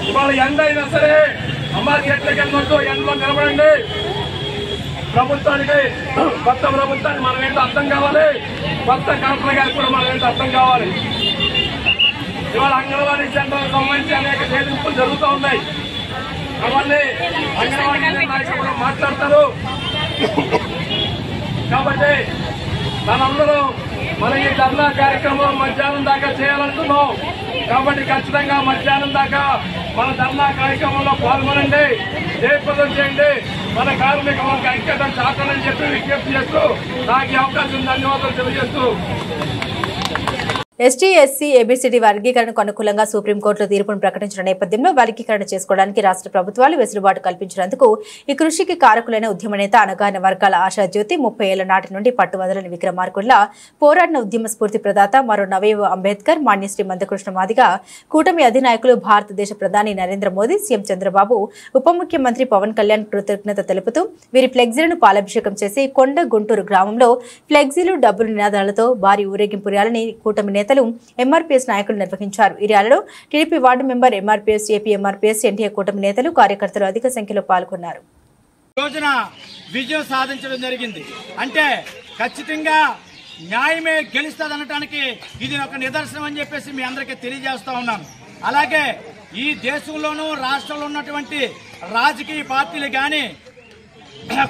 ఇవాళ ఎండ అయినా సరే అమ్మ చెట్లకి వెళ్ళొద్దు, ఎండలో నిలబడండి. ప్రభుత్వానికి, కొత్త ప్రభుత్వానికి మనం ఏంటో అర్థం కావాలి, కొత్త కలెక్టర్ గారికి కూడా మనం ఏంటో అర్థం కావాలి. ఇవాళ అంగన్వాడీ సెంటర్లకు సంబంధించి అనేక వేధింపులు జరుగుతూ ఉన్నాయి. అవన్నీ అంగన్వాడీ నాయకులు కూడా మాట్లాడతారు. కాబట్టి మనందరూ మన ఈ ధర్నా కార్యక్రమం మధ్యాహ్నం దాకా చేయాలనుకున్నాం. కాబట్టి ఖచ్చితంగా మధ్యాహ్నం దాకా మన ధర్నా కార్యక్రమంలో పాల్గొనండి, జయప్రదం చేయండి, మన కార్మిక వర్గ ఐక్యతను చాటాలని చెప్పి విజ్ఞప్తి చేస్తూ నాకు ఈ అవకాశం ధన్యవాదాలు తెలియజేస్తూ ఎస్టీ ఎస్సీ ఏబీసీడీ వర్గీకరణకు అనుకూలంగా సుప్రీంకోర్టులో తీర్పును ప్రకటించిన నేపథ్యంలో వర్గీకరణ చేసుకోవడానికి రాష్ట్ర ప్రభుత్వాలు వెసులుబాటు కల్పించినందుకు ఈ కృషికి కారకులైన ఉద్యమ నేత అణగారిన వర్గాల ఆశాజ్యోతి 30 ఏళ్ల నాటి నుండి పట్టువదలని విక్రమార్కుల్లా పోరాడిన ఉద్యమ స్ఫూర్తి ప్రదాత మరో నవీవ్ అంబేద్కర్ మాన్యశ్రీ మందకృష్ణ మాదిగ కూటమి అధినాయకులు భారతదేశ ప్రధాని నరేంద్ర మోదీ సీఎం చంద్రబాబు ఉప ముఖ్యమంత్రి పవన్ కళ్యాణ్ కృతజ్ఞత తెలుపుతూ వీరి ఫ్లెక్సీలను పాలాభిషేకం చేసి కొండ గుంటూరు గ్రామంలో ఫ్లెక్సీలు డబ్బులు నినాదాలతో భారీ ఊరేగింపు ర్యాలీని కూటమి నేతలు ఎంఆర్పీఎస్ నాయకులు నిర్వహించారు. ఈ ర్యాలీలో TDP ward member MRPS, AP MRPS, NDA కూటమి నేతలు కార్యకర్తలు అధిక సంఖ్యలో పాల్గొన్నారు. రోజున విజయం సాధించడం జరిగింది. అంటే ఖచ్చితంగా న్యాయమే గెలుస్తుంది అనడానికి ఇది ఒక నిదర్శనం అని చెప్పేసి మీ అందరికీ తెలియజేస్తా ఉన్నాను. అలాగే ఈ దేశంలోనూ రాష్ట్రంలో ఉన్నటువంటి రాజకీయ పార్టీలు కానీ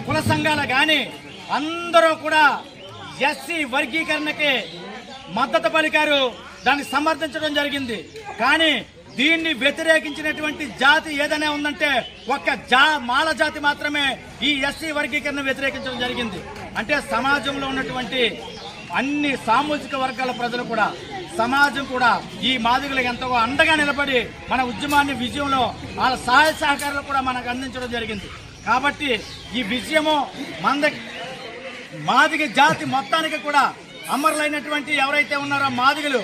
కుల సంఘాలు కానీ అందరూ కూడా ఎస్సీ వర్గీకరణకి మద్దతు పలికారు, దాన్ని సమర్థించడం జరిగింది. కానీ దీన్ని వ్యతిరేకించినటువంటి జాతి ఏదైనా ఉందంటే ఒక్క మాల జాతి మాత్రమే ఈ ఎస్సీ వర్గీకరణ వ్యతిరేకించడం జరిగింది. అంటే సమాజంలో ఉన్నటువంటి అన్ని సామాజిక వర్గాల ప్రజలు కూడా సమాజం కూడా ఈ మాదిగలకు ఎంతో అండగా నిలబడి మన ఉద్యమాన్ని విజయంలో వాళ్ళ సహాయ సహకారాలు కూడా మనకు అందించడం జరిగింది. కాబట్టి ఈ విజయము మాదిగ జాతి మొత్తానికి కూడా అమరులైనటువంటి ఎవరైతే ఉన్నారో మాదిగలు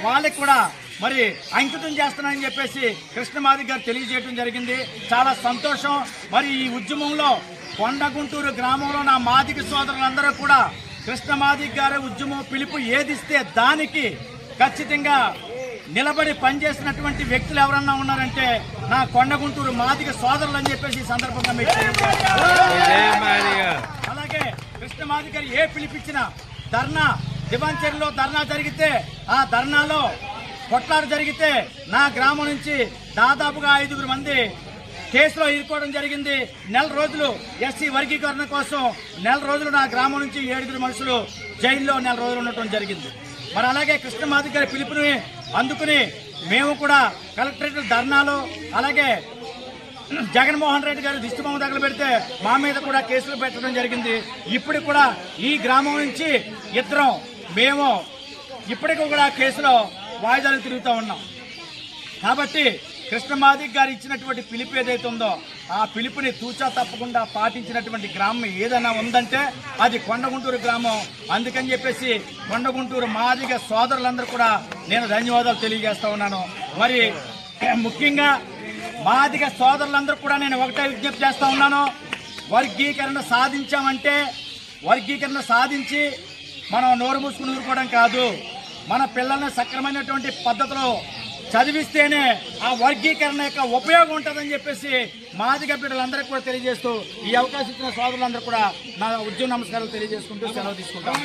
వాళ్ళకి కూడా మరి అంకితం చేస్తున్నారని చెప్పేసి కృష్ణ మాదిగ గారు తెలియజేయడం జరిగింది. చాలా సంతోషం. మరి ఈ ఉద్యమంలో కొండగుంటూరు గ్రామంలో నా మాదిగ సోదరులందరూ కూడా కృష్ణ మాదిగ గారి ఉద్యమం పిలుపు ఏదిస్తే దానికి ఖచ్చితంగా నిలబడి పనిచేసినటువంటి వ్యక్తులు ఎవరన్నా ఉన్నారంటే నా కొండగుంటూరు మాదిగ సోదరులు అని చెప్పేసి ఈ సందర్భంగా మీకు అలాగే కృష్ణ మాదిగ గారు ఏ పిలిపించినా ధర్నా దివాంచెరులో ధర్నా జరిగితే ఆ ధర్నాలో కొట్లాట జరిగితే నా గ్రామం నుంచి దాదాపుగా 5 మంది కేసులో ఇరుకోవడం జరిగింది. నెల రోజులు ఎస్సీ వర్గీకరణ కోసం నెల రోజులు నా గ్రామం నుంచి 7 మనుషులు జైల్లో నెల రోజులు ఉండటం జరిగింది. మరి అలాగే కృష్ణ మాదిగ గారి పిలుపుని అందుకుని మేము కూడా కలెక్టరేట్ ధర్నాలో అలాగే జగన్మోహన్ రెడ్డి గారు దిష్టిబొమ్మ తగలబెడితే మా మీద కూడా కేసులు పెట్టడం జరిగింది. ఇప్పుడు కూడా ఈ గ్రామం నుంచి ఇద్దరం మేము ఇప్పటికీ కూడా కేసులో వాయిదాలు తిరుగుతూ ఉన్నాం. కాబట్టి కృష్ణ మాదిగ గారు ఇచ్చినటువంటి పిలుపు ఏదైతే ఉందో ఆ పిలుపుని తూచా తప్పకుండా పాటించినటువంటి గ్రామం ఏదైనా ఉందంటే అది కొండగుంటూరు గ్రామం. అందుకని చెప్పేసి కొండగుంటూరు మాదిగ సోదరులందరూ కూడా నేను ధన్యవాదాలు తెలియజేస్తా ఉన్నాను. మరి ముఖ్యంగా మాదిగ సోదరులందరూ కూడా నేను ఒకటే విజ్ఞప్తి చేస్తా ఉన్నాను. వర్గీకరణ సాధించామంటే వర్గీకరణ సాధించి మనం నోరు మూసుకుని ఊరుకోవడం కాదు. మన పిల్లల్ని సక్రమైనటువంటి పద్ధతిలో చదివిస్తేనే ఆ వర్గీకరణ యొక్క ఉపయోగం ఉంటుందని చెప్పేసి మాదిగ బిడ్డలందరికీ కూడా తెలియజేస్తూ ఈ అవకాశం ఇచ్చిన సోదరులందరూ కూడా నా ఉద్యమ నమస్కారాలు తెలియజేసుకుంటూ సెలవు తీసుకుంటాం.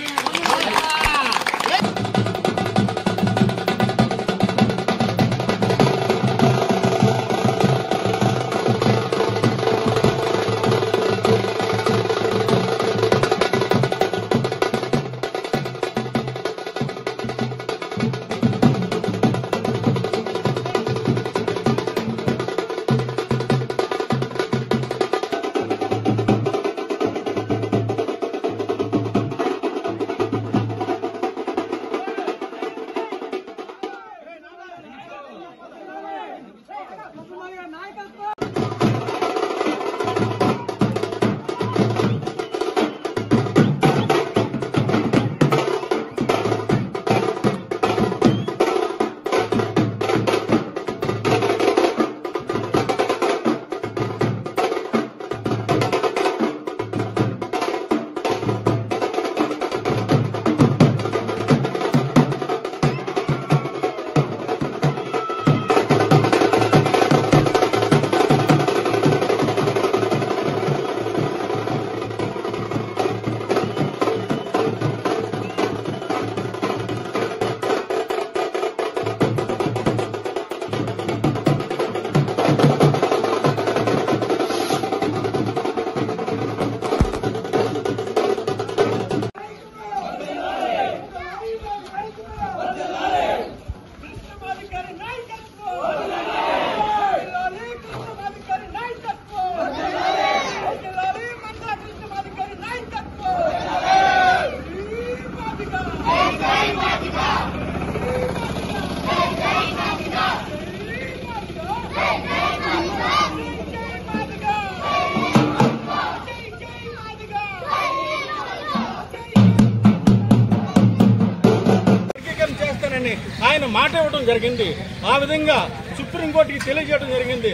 ఆయన మాట ఇవ్వడం జరిగింది. ఆ విధంగా సుప్రీంకోర్టుకి తెలియజేయడం జరిగింది.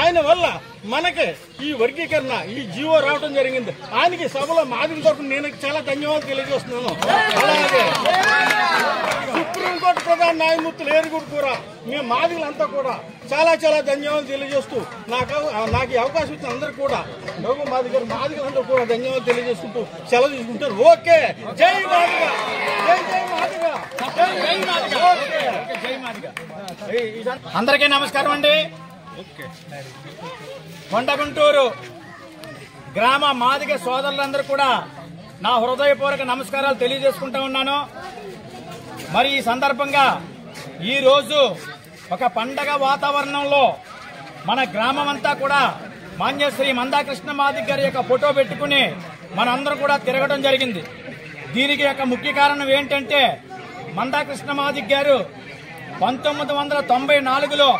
ఆయన వల్ల మనకి ఈ వర్గీకరణ ఈ జీవో రావడం జరిగింది. ఆయనకి సభలో మాదిరి తరఫున నేను చాలా ధన్యవాదాలు తెలియజేస్తున్నాను. అలాగే సుప్రీంకోర్టు ప్రధాన న్యాయమూర్తులు ఏరుగుడు కూడా మేము మాదిగలంతా కూడా చాలా చాలా ధన్యవాదాలు తెలియజేస్తూ నాకు ఈ అవకాశం ఇచ్చిన అందరూ కూడా రఘు మాదిగలందరూ కూడా ధన్యవాదాలు తెలియజేసుకుంటూ సెలవు తీసుకుంటారు. ఓకే, జై మాదిగ, జై జై మాదిగ, జై మాదిగ, జై మాదిగ. అందరికీ నమస్కారం అండి. కొండగుంటూరు గ్రామ మాదిగ సోదరులందరూ కూడా నా హృదయపూర్వక నమస్కారాలు తెలియజేసుకుంటా ఉన్నాను. మరి ఈ సందర్భంగా ఈరోజు ఒక పండగ వాతావరణంలో మన గ్రామం అంతా కూడా మాన్యశ్రీ మందాకృష్ణ మాదిగ గారి యొక్క ఫోటో పెట్టుకుని మనందరూ కూడా తిరగడం జరిగింది. దీనికి యొక్క ముఖ్య కారణం ఏంటంటే మందాకృష్ణ మాదిగ గారు 1994లో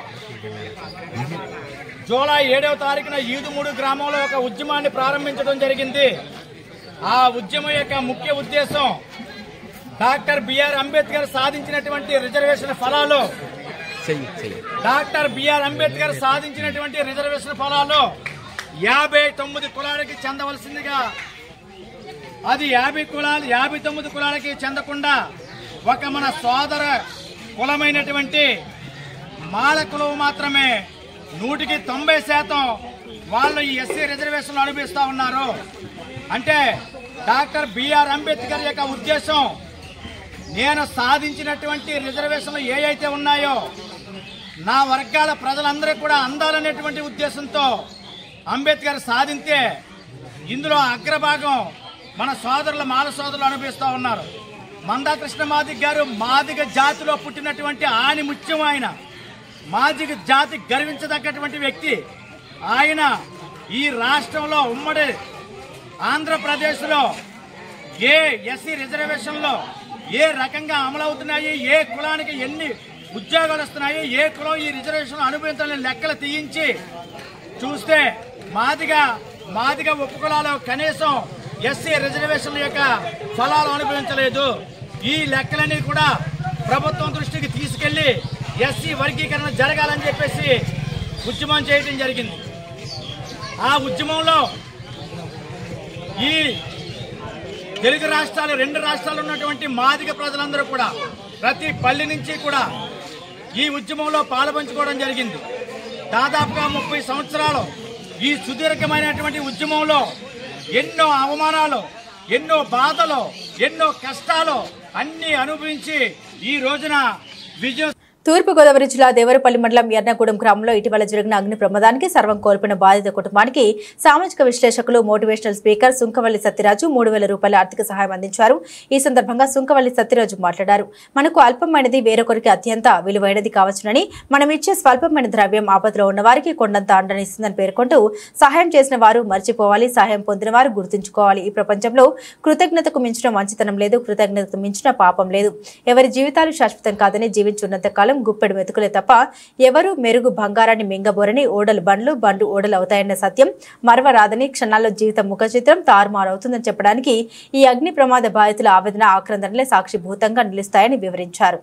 జూలై 7వ తారీఖున ఈదుమూడు గ్రామంలో ఒక ఉద్యమాన్ని ప్రారంభించడం జరిగింది. ఆ ఉద్యమం యొక్క ముఖ్య ఉద్దేశం డాక్టర్ బిఆర్ అంబేద్కర్ సాధించినటువంటి రిజర్వేషన్ ఫలాలు డాక్టర్ బిఆర్ అంబేద్కర్ సాధించినటువంటి రిజర్వేషన్ ఫలాలు 59 కులాలకి చెందవలసిందిగా అది 59 కులాలకి చెందకుండా ఒక మన సోదర కులమైనటువంటి మాల కులం మాత్రమే 100% వాళ్ళు ఈ ఎస్సీ రిజర్వేషన్లు అనుభవిస్తా ఉన్నారు. అంటే డాక్టర్ బిఆర్ అంబేద్కర్ యొక్క ఉద్దేశం నేను సాధించినటువంటి రిజర్వేషన్లు ఏ అయితే ఉన్నాయో నా వర్గాల ప్రజలందరూ కూడా అందాలనేటువంటి ఉద్దేశంతో అంబేద్కర్ సాధించే ఇందులో అగ్రభాగం మన సోదరులు మాల సోదరులు అనుభవిస్తూ ఉన్నారు. మందాకృష్ణ మాదిగ గారు మాదిగ జాతిలో పుట్టినటువంటి ఆని ముత్యం. ఆయన మాదిగ జాతి గర్వించదగ్గటువంటి వ్యక్తి. ఆయన ఈ రాష్ట్రంలో ఉమ్మడి ఆంధ్రప్రదేశ్లో ఏ ఎస్సీ రిజర్వేషన్లో ఏ రకంగా అమలవుతున్నాయి, ఏ కులానికి ఎన్ని ఉద్యోగాలు వస్తున్నాయి, ఏ కులం ఈ రిజర్వేషన్ అనుభవించాలని లెక్కలు తీయించి చూస్తే మాదిగ ఉపకులాలు కనీసం ఎస్సీ రిజర్వేషన్ల యొక్క ఫలాలు అనుభవించలేదు. ఈ లెక్కలన్నీ కూడా ప్రభుత్వం దృష్టికి తీసుకెళ్లి ఎస్సీ వర్గీకరణ జరగాలని చెప్పేసి ఉద్యమం చేయడం జరిగింది. ఆ ఉద్యమంలో ఈ తెలుగు రాష్ట్రాలు 2 రాష్ట్రాలు ఉన్నటువంటి మాదిగ ప్రజలందరూ కూడా ప్రతి పల్లె నుంచి కూడా ఈ ఉద్యమంలో పాలుపంచుకోవడం జరిగింది. దాదాపుగా 30 సంవత్సరాలు ఈ సుదీర్ఘమైనటువంటి ఉద్యమంలో ఎన్నో అవమానాలు, ఎన్నో బాధలు, ఎన్నో కష్టాలు అన్ని అనుభవించి ఈ రోజున విజయం. తూర్పుగోదావరి జిల్లా దేవరపల్లి మండలం ఎర్నగూడెం గ్రామంలో ఇటీవల జరిగిన అగ్ని ప్రమాదానికి సర్వం కోల్పోయిన బాధిత కుటుంబానికి సామాజిక విశ్లేషకులు మోటివేషనల్ స్పీకర్ సుంకవల్లి సత్యరాజు 3,000 రూపాయల ఆర్థిక సహాయం అందించారు. ఈ సందర్భంగా సుంకవల్లి సత్యరాజు మాట్లాడారు. మనకు అల్పమైనది వేరొకరికి అత్యంత విలువైనది కావచ్చునని, మనం ఇచ్చే స్వల్పమైన ద్రవ్యం ఆపదలో ఉన్న వారికి కొండంత అండనిస్తుందని పేర్కొంటూ సహాయం చేసిన వారు మర్చిపోవాలి, సహాయం పొందిన వారు గుర్తుంచుకోవాలి. ఈ ప్రపంచంలో కృతజ్ఞతకు మించిన మంచితనం లేదు, కృతజ్ఞతకు మించిన పాపం లేదు. ఎవరి జీవితాలు శాశ్వతం కాదని జీవించున్నంత కాలం గుప్పెడు మెతుకులే తప్ప ఎవరు మెరుగు బంగారాన్ని మింగబోరని, ఓడలు బండ్లు ఓడలు అవుతాయన్న సత్యం మరవరాదని, క్షణాల్లో జీవితం ముఖ చిత్రం తారుమారవుతుందని చెప్పడానికి ఈ అగ్ని ప్రమాద బాధితుల ఆవేదన ఆక్రందనలే సాక్షిభూతంగా నిలుస్తాయని వివరించారు.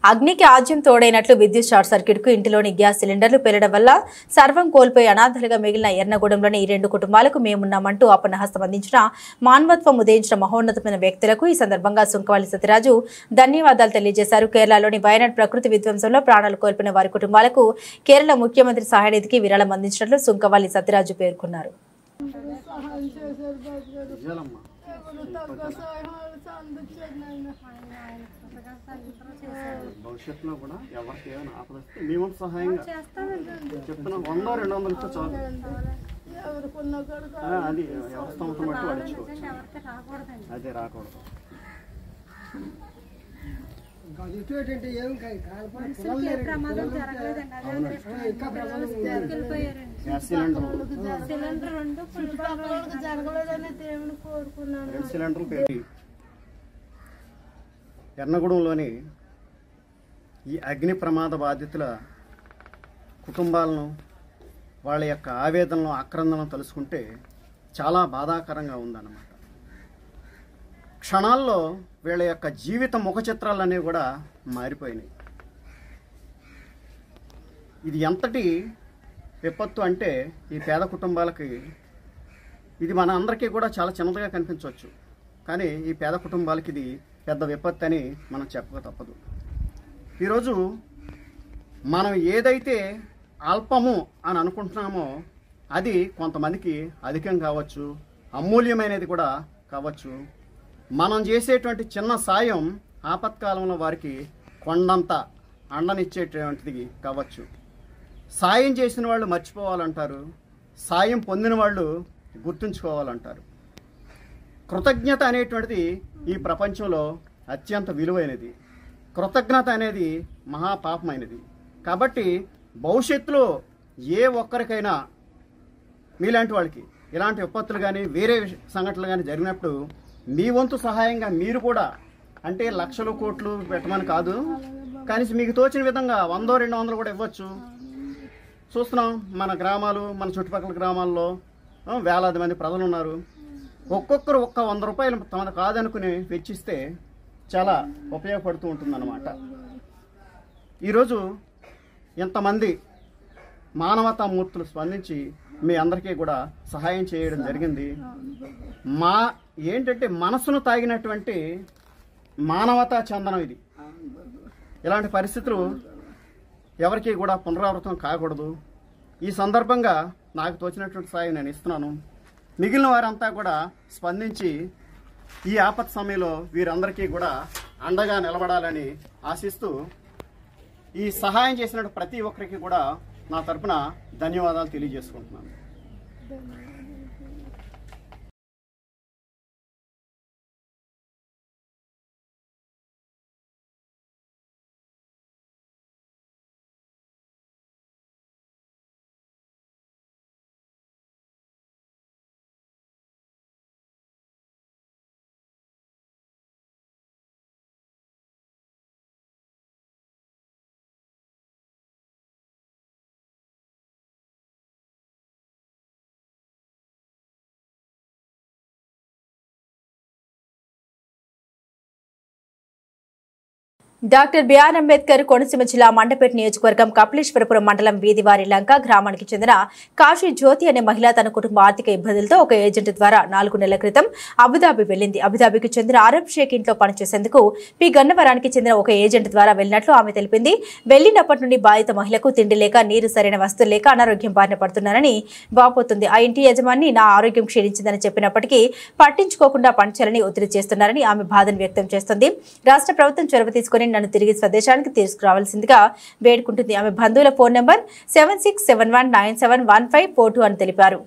అగ్నికి ఆజ్యం తోడైనట్లు విద్యుత్ షార్ట్ సర్క్యూట్ కు ఇంటిలోని గ్యాస్ సిలిండర్లు పేలడం వల్ల సర్వం కోల్పోయి అనాథలుగా మిగిలిన ఎర్నగూడెంలోని ఈ 2 కుటుంబాలకు మేమున్నామంటూ ఆపన్నహస్తం అందించిన మానవత్వం ఉదయించిన మహోన్నతమైన వ్యక్తులకు ఈ సందర్భంగా సుంకవల్లి సత్యరాజు ధన్యవాదాలు తెలియజేశారు. కేరళలోని వయనాడ్ ప్రకృతి విధ్వంసంలో ప్రాణాలు కోల్పోయిన వారి కుటుంబాలకు కేరళ ముఖ్యమంత్రి సహాయనిధికి విరాళం అందించినట్లు సుంకవల్లి సత్యరాజు పేర్కొన్నారు. భవిష్యత్తులో కూడా ఎవరికి ఏమైనా ఆపదొస్తే మేము సహాయంగా చెప్తున్నాం. 100-200 ఇస్తే చాలు. అది ఎవరి స్తోమత బట్టి వాడించుకోవచ్చు. అదే రాకూడదు. గ్యాస్ సిలిండర్లు ఎర్నగూడెంలోని ఈ అగ్ని ప్రమాద బాధితుల కుటుంబాలను, వాళ్ళ యొక్క ఆవేదనలు, ఆక్రందనలు తలుసుకుంటే చాలా బాధాకరంగా ఉందన్నమాట. క్షణాల్లో వీళ్ళ యొక్క జీవిత ముఖ చిత్రాలన్నీ కూడా మారిపోయినాయి. ఇది ఎంతటి విపత్తు అంటే ఈ పేద కుటుంబాలకి ఇది మన అందరికీ కూడా చాలా చిన్నదిగా కనిపించవచ్చు, కానీ ఈ పేద కుటుంబాలకి ఇది పెద్ద విపత్తు అని మనం చెప్పక తప్పదు. ఈరోజు మనం ఏదైతే అల్పము అని అనుకుంటున్నామో అది కొంతమందికి అధికం కావచ్చు, అమూల్యమైనది కూడా కావచ్చు. మనం చేసేటువంటి చిన్న సాయం ఆపత్కాలంలో వారికి కొండంత అండనిచ్చేటువంటిది కావచ్చు. సాయం చేసిన వాళ్ళు మర్చిపోవాలంటారు, సాయం పొందిన వాళ్ళు గుర్తుంచుకోవాలంటారు. కృతజ్ఞత అనేటువంటిది ఈ ప్రపంచంలో అత్యంత విలువైనది. కృతజ్ఞత అనేది మహాపాపమైనది. కాబట్టి భవిష్యత్తులో ఏ ఒక్కరికైనా మీలాంటి వాళ్ళకి ఇలాంటి విపత్తులు కానీ వేరే సంఘటనలు కానీ జరిగినప్పుడు మీ వంతు సహాయంగా మీరు కూడా, అంటే లక్షలు కోట్లు పెట్టమని కాదు, కానీ మీకు తోచిన విధంగా 100, 200 కూడా ఇవ్వచ్చు. చూస్తున్నాం మన గ్రామాలు, మన చుట్టుపక్కల గ్రామాల్లో వేలాది మంది ప్రజలు ఉన్నారు. ఒక్కొక్కరు 100 రూపాయలు తమను కాదనుకుని వెచ్చిస్తే చాలా ఉపయోగపడుతూ ఉంటుందన్నమాట. ఈరోజు ఎంతమంది మానవతామూర్తులు స్పందించి మీ అందరికీ కూడా సహాయం చేయడం జరిగింది. ఏంటంటే మనసును తాగినటువంటి మానవతా చందనం ఇది. ఇలాంటి పరిస్థితులు ఎవరికి కూడా పునరావృతం కాకూడదు. ఈ సందర్భంగా నాకు తోచినటువంటి సాయం నేను ఇస్తున్నాను. మిగిలిన వారంతా కూడా స్పందించి ఈ ఆపత్ సమయంలో వీరందరికీ కూడా అండగా నిలబడాలని ఆశిస్తూ ఈ సహాయం చేసిన ప్రతి ఒక్కరికి కూడా నా తరపున ధన్యవాదాలు తెలియజేసుకుంటున్నాను. డాక్టర్ బిఆర్ అంబేద్కర్ కోనసీమ జిల్లా మండపేట నియోజకవర్గం కపిలేశ్వరపురం మండలం వీధివారి లంక గ్రామానికి చెందిన కాశీ జ్యోతి అనే మహిళ తన కుటుంబ ఆర్థిక ఇబ్బందులతో ఒక ఏజెంట్ ద్వారా 4 నెలల క్రితం అబుదాబి వెళ్లింది. అబుదాబికి చెందిన అరబ్ షేక్ ఇంట్లో పనిచేసేందుకు పి గన్నవరానికి చెందిన ఒక ఏజెంట్ ద్వారా వెళ్లినట్లు ఆమె తెలిపింది. వెళ్లినప్పటి నుండి బాధిత మహిళకు తిండి లేక, నీరు సరైన వస్తువులు లేక అనారోగ్యం బారిన పడుతున్నారని వాపోతుంది. ఆ ఇంటి యజమాని నా ఆరోగ్యం క్షీణించిందని చెప్పినప్పటికీ పట్టించుకోకుండా పనిచేయాలని ఒత్తిడి చేస్తున్నారని ఆమె బాధను వ్యక్తం చేస్తుంది. రాష్ట్ర ప్రభుత్వం చొరవ తీసుకుని నన్ను తిరిగి స్వదేశానికి తీసుకురావాల్సిందిగా వేడుకుంటుంది. ఆమె బంధువుల ఫోన్ నెంబర్ 7671971542 అని తెలిపారు.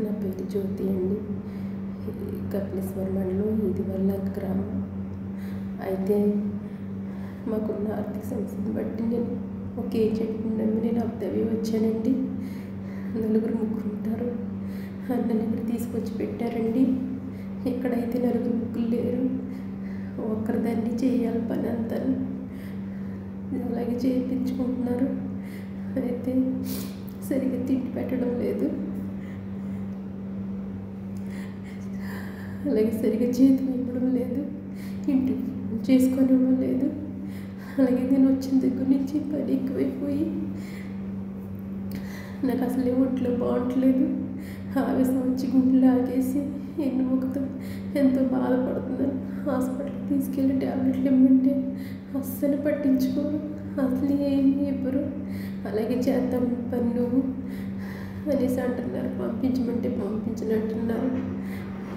నా పేరు జ్యోతి అండి. కపిలేశ్వర మండలం వీధివారి లంక గ్రామం. అయితే మాకున్న ఆర్థిక సమస్యను బట్టి నేను ఒక ఏజెంట్ నమ్మి నేను అబుదాబి వచ్చానండి. 4 ముగ్గురు ఉంటారు. నన్ను ఇక్కడ తీసుకొచ్చి పెట్టారండి. ఇక్కడైతే 4 ముగ్గురు లేరు. ఒక్కరిదాన్ని చేయాలి పని అంతా, అలాగే చేయించుకుంటున్నారు. అయితే సరిగ్గా తిండి పెట్టడం లేదు, అలాగే సరిగ్గా జీతం ఇవ్వడం లేదు, ఇంటి చేసుకొని ఇవ్వడం లేదు. అలాగే నేను వచ్చిన దగ్గర నుంచి పని ఎక్కువైపోయి నాకు అసలే ఒంట్లో బాగుంటలేదు. ఆవేశం వచ్చి గుండెలు లాగేసి ఎన్నుముకతో ఎంతో బాధపడుతున్నాను. హాస్పిటల్కి తీసుకెళ్ళి ట్యాబ్లెట్లు ఇవ్వమంటే అస్సలు పట్టించుకోరు, అసలు ఏమీ ఇవ్వరు. అలాగే చేద్దాం పని నువ్వు అనేసి అంటున్నారు, పంపించమంటే పంపించనంటున్నారు.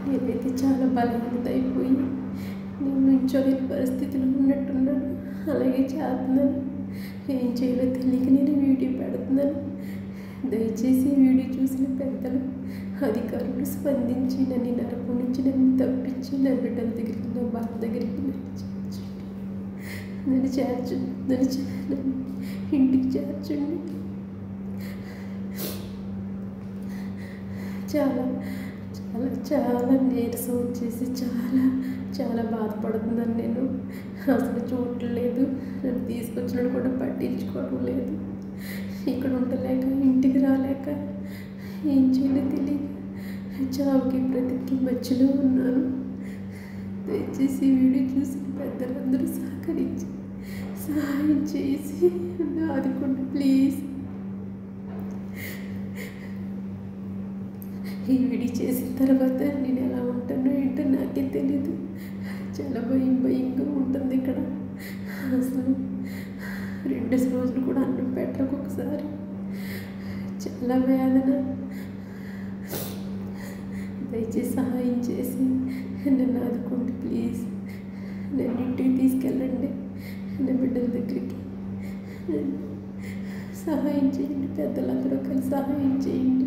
నేనైతే చాలా బలహీనత అయిపోయి నేను నుంచోలేని పరిస్థితిలో ఉన్నట్టున్నాను. అలాగే చేస్తున్నాను, ఏం చేయాలో తెలియక నేను వీడియో పెడుతున్నాను. దయచేసి వీడియో చూసిన పెద్దలు, అధికారులు స్పందించి నన్ను నరకం నుంచి నన్ను తప్పించి నా బిడ్డల దగ్గరికి, నా భర్త దగ్గరికి నన్ను చేర్చండి, నన్ను ఇంటికి చేర్చండి. చాలా చాలా చాలా నీరసం వచ్చేసి చాలా బాధపడుతున్నాను. నేను అసలు చూడలేదు, నన్ను తీసుకొచ్చినట్టు కూడా పట్టించుకోవడం లేదు. ఇక్కడ ఉండలేక, ఇంటికి రాలేక, ఏం చేయాలో తెలియక చావుకి బ్రతికి మధ్యలో ఉన్నాను. దయచేసి వీడియో చూసిన పెద్దలందరూ సహకరించి సహాయం చేసి ఆదుకోండి ప్లీజ్. ఈ వీడియో చేసిన తర్వాత నేను ఎలా ఉంటానో ఏంటో నాకే తెలీదు. చాలా భయంగా ఉంటుంది ఇక్కడ. అసలు 2 రోజులు కూడా అన్నం పెట్టకు, ఒకసారి చాలా వేదన. దయచేసి సహాయం చేసి నన్ను ఆదుకోండి ప్లీజ్. నన్ను ఇంటికి తీసుకెళ్ళండి, నా బిడ్డల దగ్గరికి సహాయం చేయండి. పెద్దలందరూ కలిసి సహాయం చేయండి.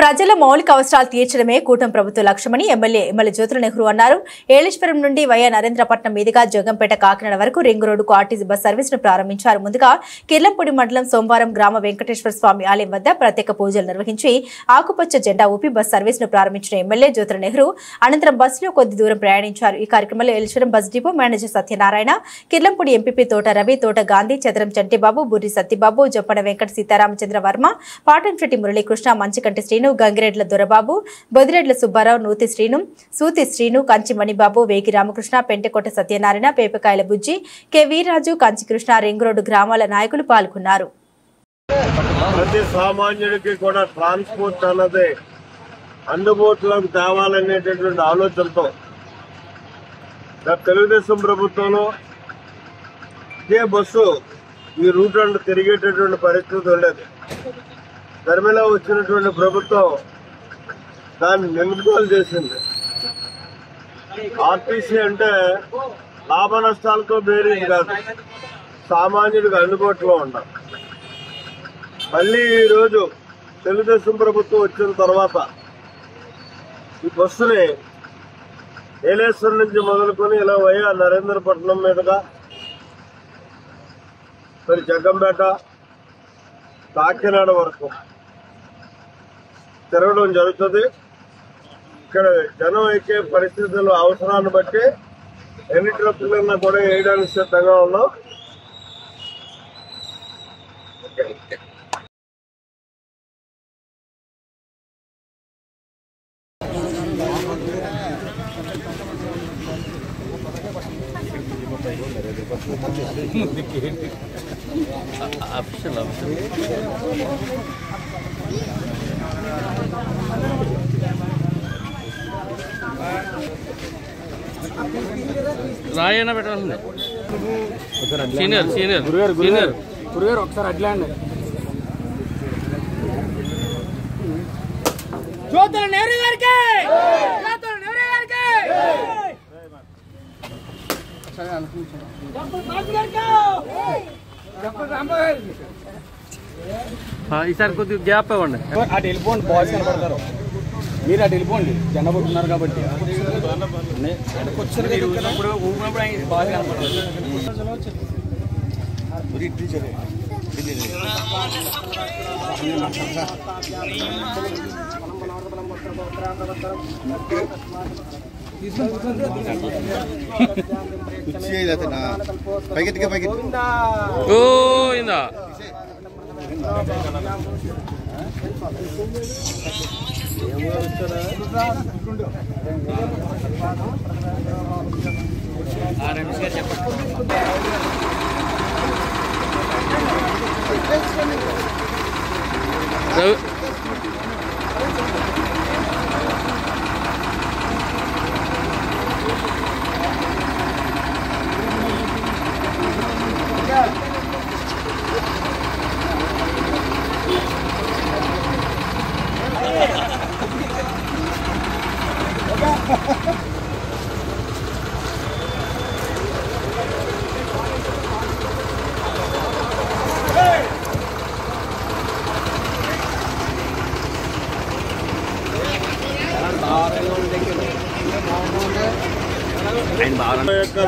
ప్రజల మౌలిక అవసరాలు తీర్చడమే కూటమి ప్రభుత్వ లక్ష్యమని ఎమ్మెల్యే జ్యోతుల నెహ్రూ అన్నారు. ఏలేశ్వరం నుండి వై నరేంద్రపట్నం మీదుగా జోగంపేట కాకినాడ వరకు రింగ్ రోడ్డుకు ఆర్టీసీ బస్ సర్వీసును ప్రారంభించారు. ముందుగా కిర్లంపూడి మండలం సోమవారం గ్రామ వెంకటేశ్వర స్వామి ఆలయం వద్ద ప్రత్యేక పూజలు నిర్వహించి ఆకుపచ్చ జెండా ఊపి బస్ సర్వీసును ప్రారంభించిన ఎమ్మెల్యే జ్యోతుల నెహ్రూ అనంతరం బస్సులో కొద్ది దూరం ప్రయాణించారు. ఈ కార్యక్రమంలో Yeleswaram bus depot manager Satyanarayana, Kirlampudi MPP తోట రవి, తోట గాంధీ, చదరం చంటిబాబు, బుర్రి సత్యబాబు, జొప్పన వెంకట సీతారామచంద్ర వర్మ, పాటంశెట్టి మురళీకృష్ణ, మంచికంటి శ్రీను, గంగిరెడ్ల దొరబాబు, బొదిరెడ్ల సుబ్బారావు, నూతి Srinu, సూతి Srinu, Kanchi Manibabu, Vegi Ramakrishna, Pentakota Satyanarayana, Pepakayala Bujji, K Veerraju, Kanchi Krishna, ring road గ్రామాల నాయకులు పాల్గొన్నారు. ప్రతి సామాన్యుడికి కూడా ట్రాన్స్పోర్ట్ అన్నది అందుబాటులోకి తేవాలనేటటువంటి ఆలోచనతో తెలుగుదేశం ప్రభుత్వంలో ఇదే బస్సు ఈ రూట్ అండ్ తిరిగేటటువంటి పరిస్థితి ఉండేది. ధర్మిలో వచ్చినటువంటి ప్రభుత్వం దాన్ని నిలుపుదల చేసింది. ఆర్టీసీ అంటే లాభ నష్టాలతో బేరీజ్ కాదు, సామాన్యుడికి అందుబాటులో ఉండాలి. మళ్ళీ ఈరోజు తెలుగుదేశం ప్రభుత్వం వచ్చిన తర్వాత ఈ బస్సుని ఏలేశ్వరం నుంచి మొదలుకొని ఇలా వై నరేంద్రపట్నం మీదుగా మరి జగ్గంపేట, కాకినాడ వరకు తిరగడం జరుగుతుంది. ఇక్కడ జనం ఎక్కే పరిస్థితులు అవసరాన్ని బట్టి ఎన్ని ట్రక్కులన్నా కూడా వేయడానికి సిద్ధంగా ఉన్నాం. రాయన పెట్టాల్సిందే సీనియర్ గురుగారు ఒకసారి అట్లా అండి. జ్యోతుల నెహ్రూ గారికి ఈసారి కొద్దిగా గ్యాప్ ఇవ్వండి. అటు వెళ్ళిపోండి, బాయ్స్ కనపడతారు. మీరు అటు వెళ్ళిపోండి, జెండా పట్టుకున్నారు కాబట్టి. ఇప్పుడు ఊపినప్పుడు బాగా కనపడతారు.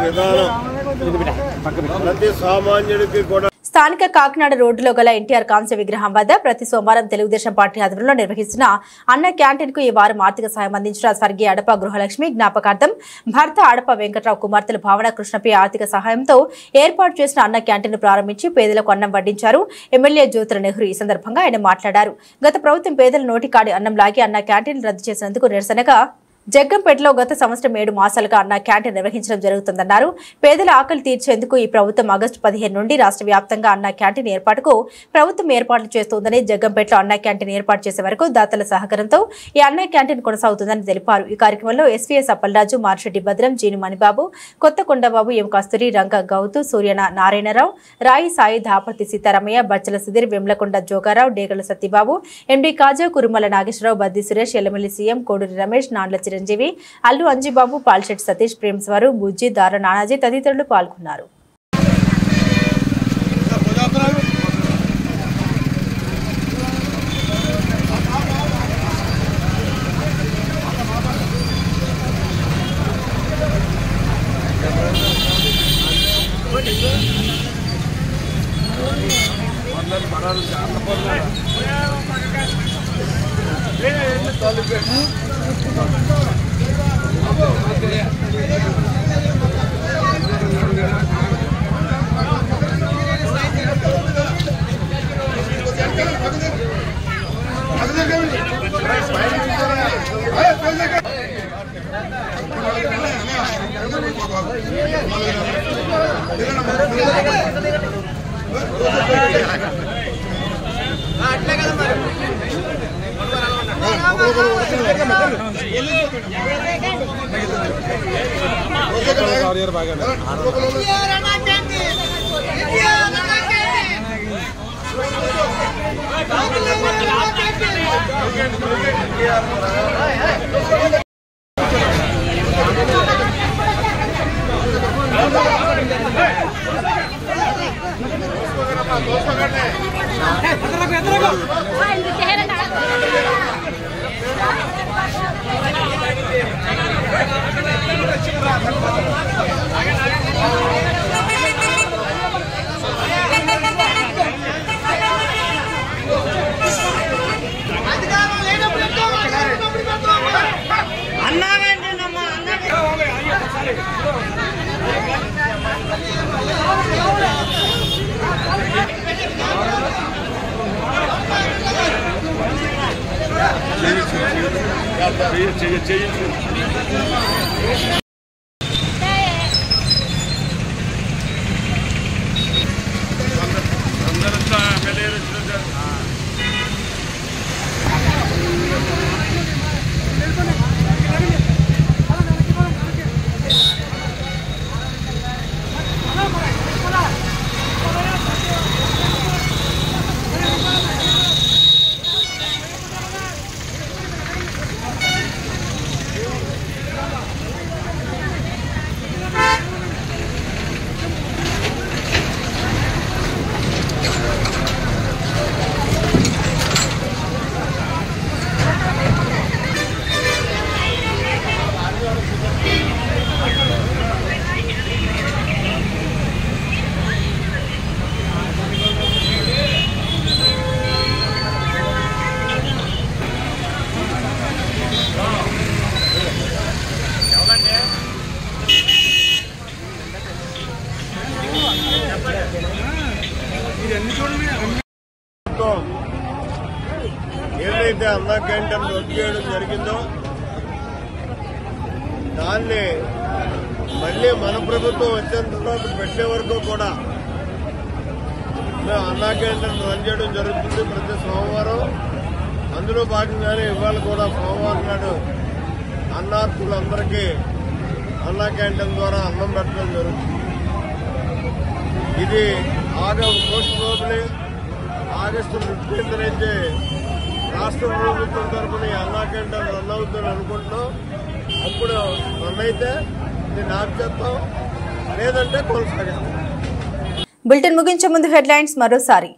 విధానం ప్రతి సామాన్యుడికి కూడా స్థానిక కాకినాడ రోడ్డులో గల ఎన్టీఆర్ కాంస్య విగ్రహం వద్ద ప్రతి సోమవారం తెలుగుదేశం పార్టీ ఆధ్వర్యంలో నిర్వహిస్తున్న అన్న క్యాంటీన్ కు ఈ వారం ఆర్థిక సాయం అందించిన స్వర్గీయ అడప గృహలక్ష్మి జ్ఞాపకార్థం భర్త అడప వెంకట్రావు కుమార్తెలు భావన కృష్ణపై ఆర్థిక సహాయంతో ఏర్పాటు చేసిన అన్న క్యాంటీన్ ప్రారంభించి పేదలకు అన్నం వడ్డించారు ఎమ్మెల్యే జ్యోతుల నెహ్రూ. ఈ సందర్భంగా ఆయన మాట్లాడారు. గత ప్రభుత్వం పేదల నోటికాడి అన్నం లాగి అన్న క్యాంటీన్ రద్దు చేసినందుకు నిరసనగా జగ్గంపేటలో గత సంవత్సరం 7 మాసాలుగా అన్న క్యాంటీన్ నిర్వహించడం జరుగుతుందన్నారు. పేదల ఆకలి తీర్చేందుకు ఈ ప్రభుత్వం ఆగస్టు 15 నుండి రాష్ట్ర వ్యాప్తంగా అన్న క్యాంటీన్ ఏర్పాటుకు ప్రభుత్వం ఏర్పాట్లు చేస్తోందని, జగ్గంపేటలో అన్న క్యాంటీన్ ఏర్పాటు చేసే వరకు దాతల సహకారంతో ఈ అన్న క్యాంటీన్ కొనసాగుతుందని తెలిపారు. ఈ కార్యక్రమంలో ఎస్వీఎస్ అప్పలరాజు, మార్షెడ్డి భద్రం, జీను మణిబాబు, కొత్తకొండబాబు, ఎం కస్తూరి, రంగ గౌతు, సూర్యన నారాయణరావు, రాయి సాయి, దాపర్తి సీతారామయ్య, బచ్చల సుధీర్, వెమ్లకొండ జోగారావు, డేగల సత్యబాబు, ఎండి కాజా, కురుమల నాగేశ్వరరావు, బద్ది సురేష్, ఎల్లమెల్లి సీఎం, కోడూరి రమేష్, నాండ్ల చిరంజీవి, అల్లు అంజిబాబు, పాల్శెట్టి సతీష్, ప్రేమ్స్వారు, బుజ్జి, దార నానాజీ తదితరులు పాల్గొన్నారు. ఏదైతే అన్న క్యాంటీన్ రద్దు చేయడం జరిగిందో దాన్ని మళ్ళీ మన ప్రభుత్వం వచ్చేంత తర్వాత పెట్టే వరకు కూడా మేము అన్న క్యాంటీన్ రన్ చేయడం జరుగుతుంది ప్రతి సోమవారం. అందులో భాగంగానే ఇవాళ కూడా సోమవారం నాడు అన్నార్థులందరికీ అన్న క్యాంటీన్ ద్వారా అన్నం పెట్టడం జరుగుతుంది. ఇది పోస్ట్ రోజులే ఆగస్టు 15 అయితే రాష్ట్ర ప్రభుత్వం తరఫున అన్నా క్యాంటీన్ రన్ అవుతుందని అనుకుంటున్నాం. అప్పుడు రన్ అయితే దీన్ని ఆఫ్ చేస్తాం, లేదంటే కొనసాగిస్తాం. బులెటిన్ ముగించే ముందు హెడ్లైన్స్ మరోసారి.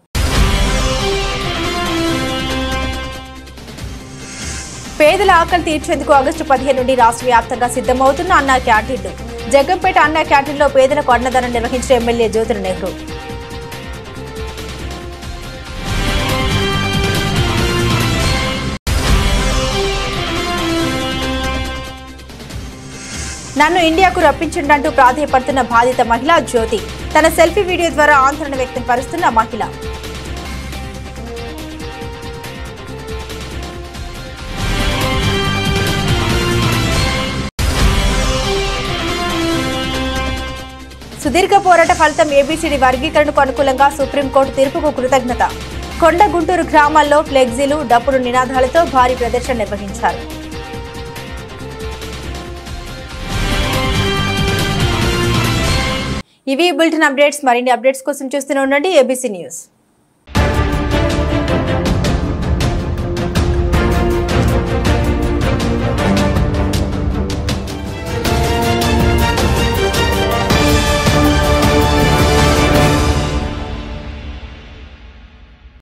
పేదల ఆకలి తీర్చేందుకు ఆగస్టు 15 నుండి రాష్ట్ర వ్యాప్తంగా సిద్ధమవుతున్న అన్నా క్యాంటీన్లు. జగ్గంపేట అన్నా క్యాంటీన్లో పేదలకు అన్నదానం నిర్వహించిన ఎమ్మెల్యే జ్యోతుల నెహ్రూ. నన్ను ఇండియాకు రప్పించండంటూ ప్రాధేయపడుతున్న బాధిత మహిళ జ్యోతి. తన సెల్ఫీ వీడియో ద్వారా ఆందోళన వ్యక్తం పరుస్తున్న మహిళ. సుదీర్ఘ పోరాట ఫలితం ఏబీసీడీ వర్గీకరణకు అనుకూలంగా సుప్రీంకోర్టు తీర్పుకు కృతజ్ఞత. కొండ గుంటూరు గ్రామాల్లో ఫ్లెక్సీలు, డప్పులు నినాదాలతో భారీ ప్రదర్శన నిర్వహించారు. ఇవి బులెటిన్ అప్డేట్స్. మరిన్ని అప్డేట్స్ కోసం చూస్తూనే ఉండండి ఏబీసీ న్యూస్.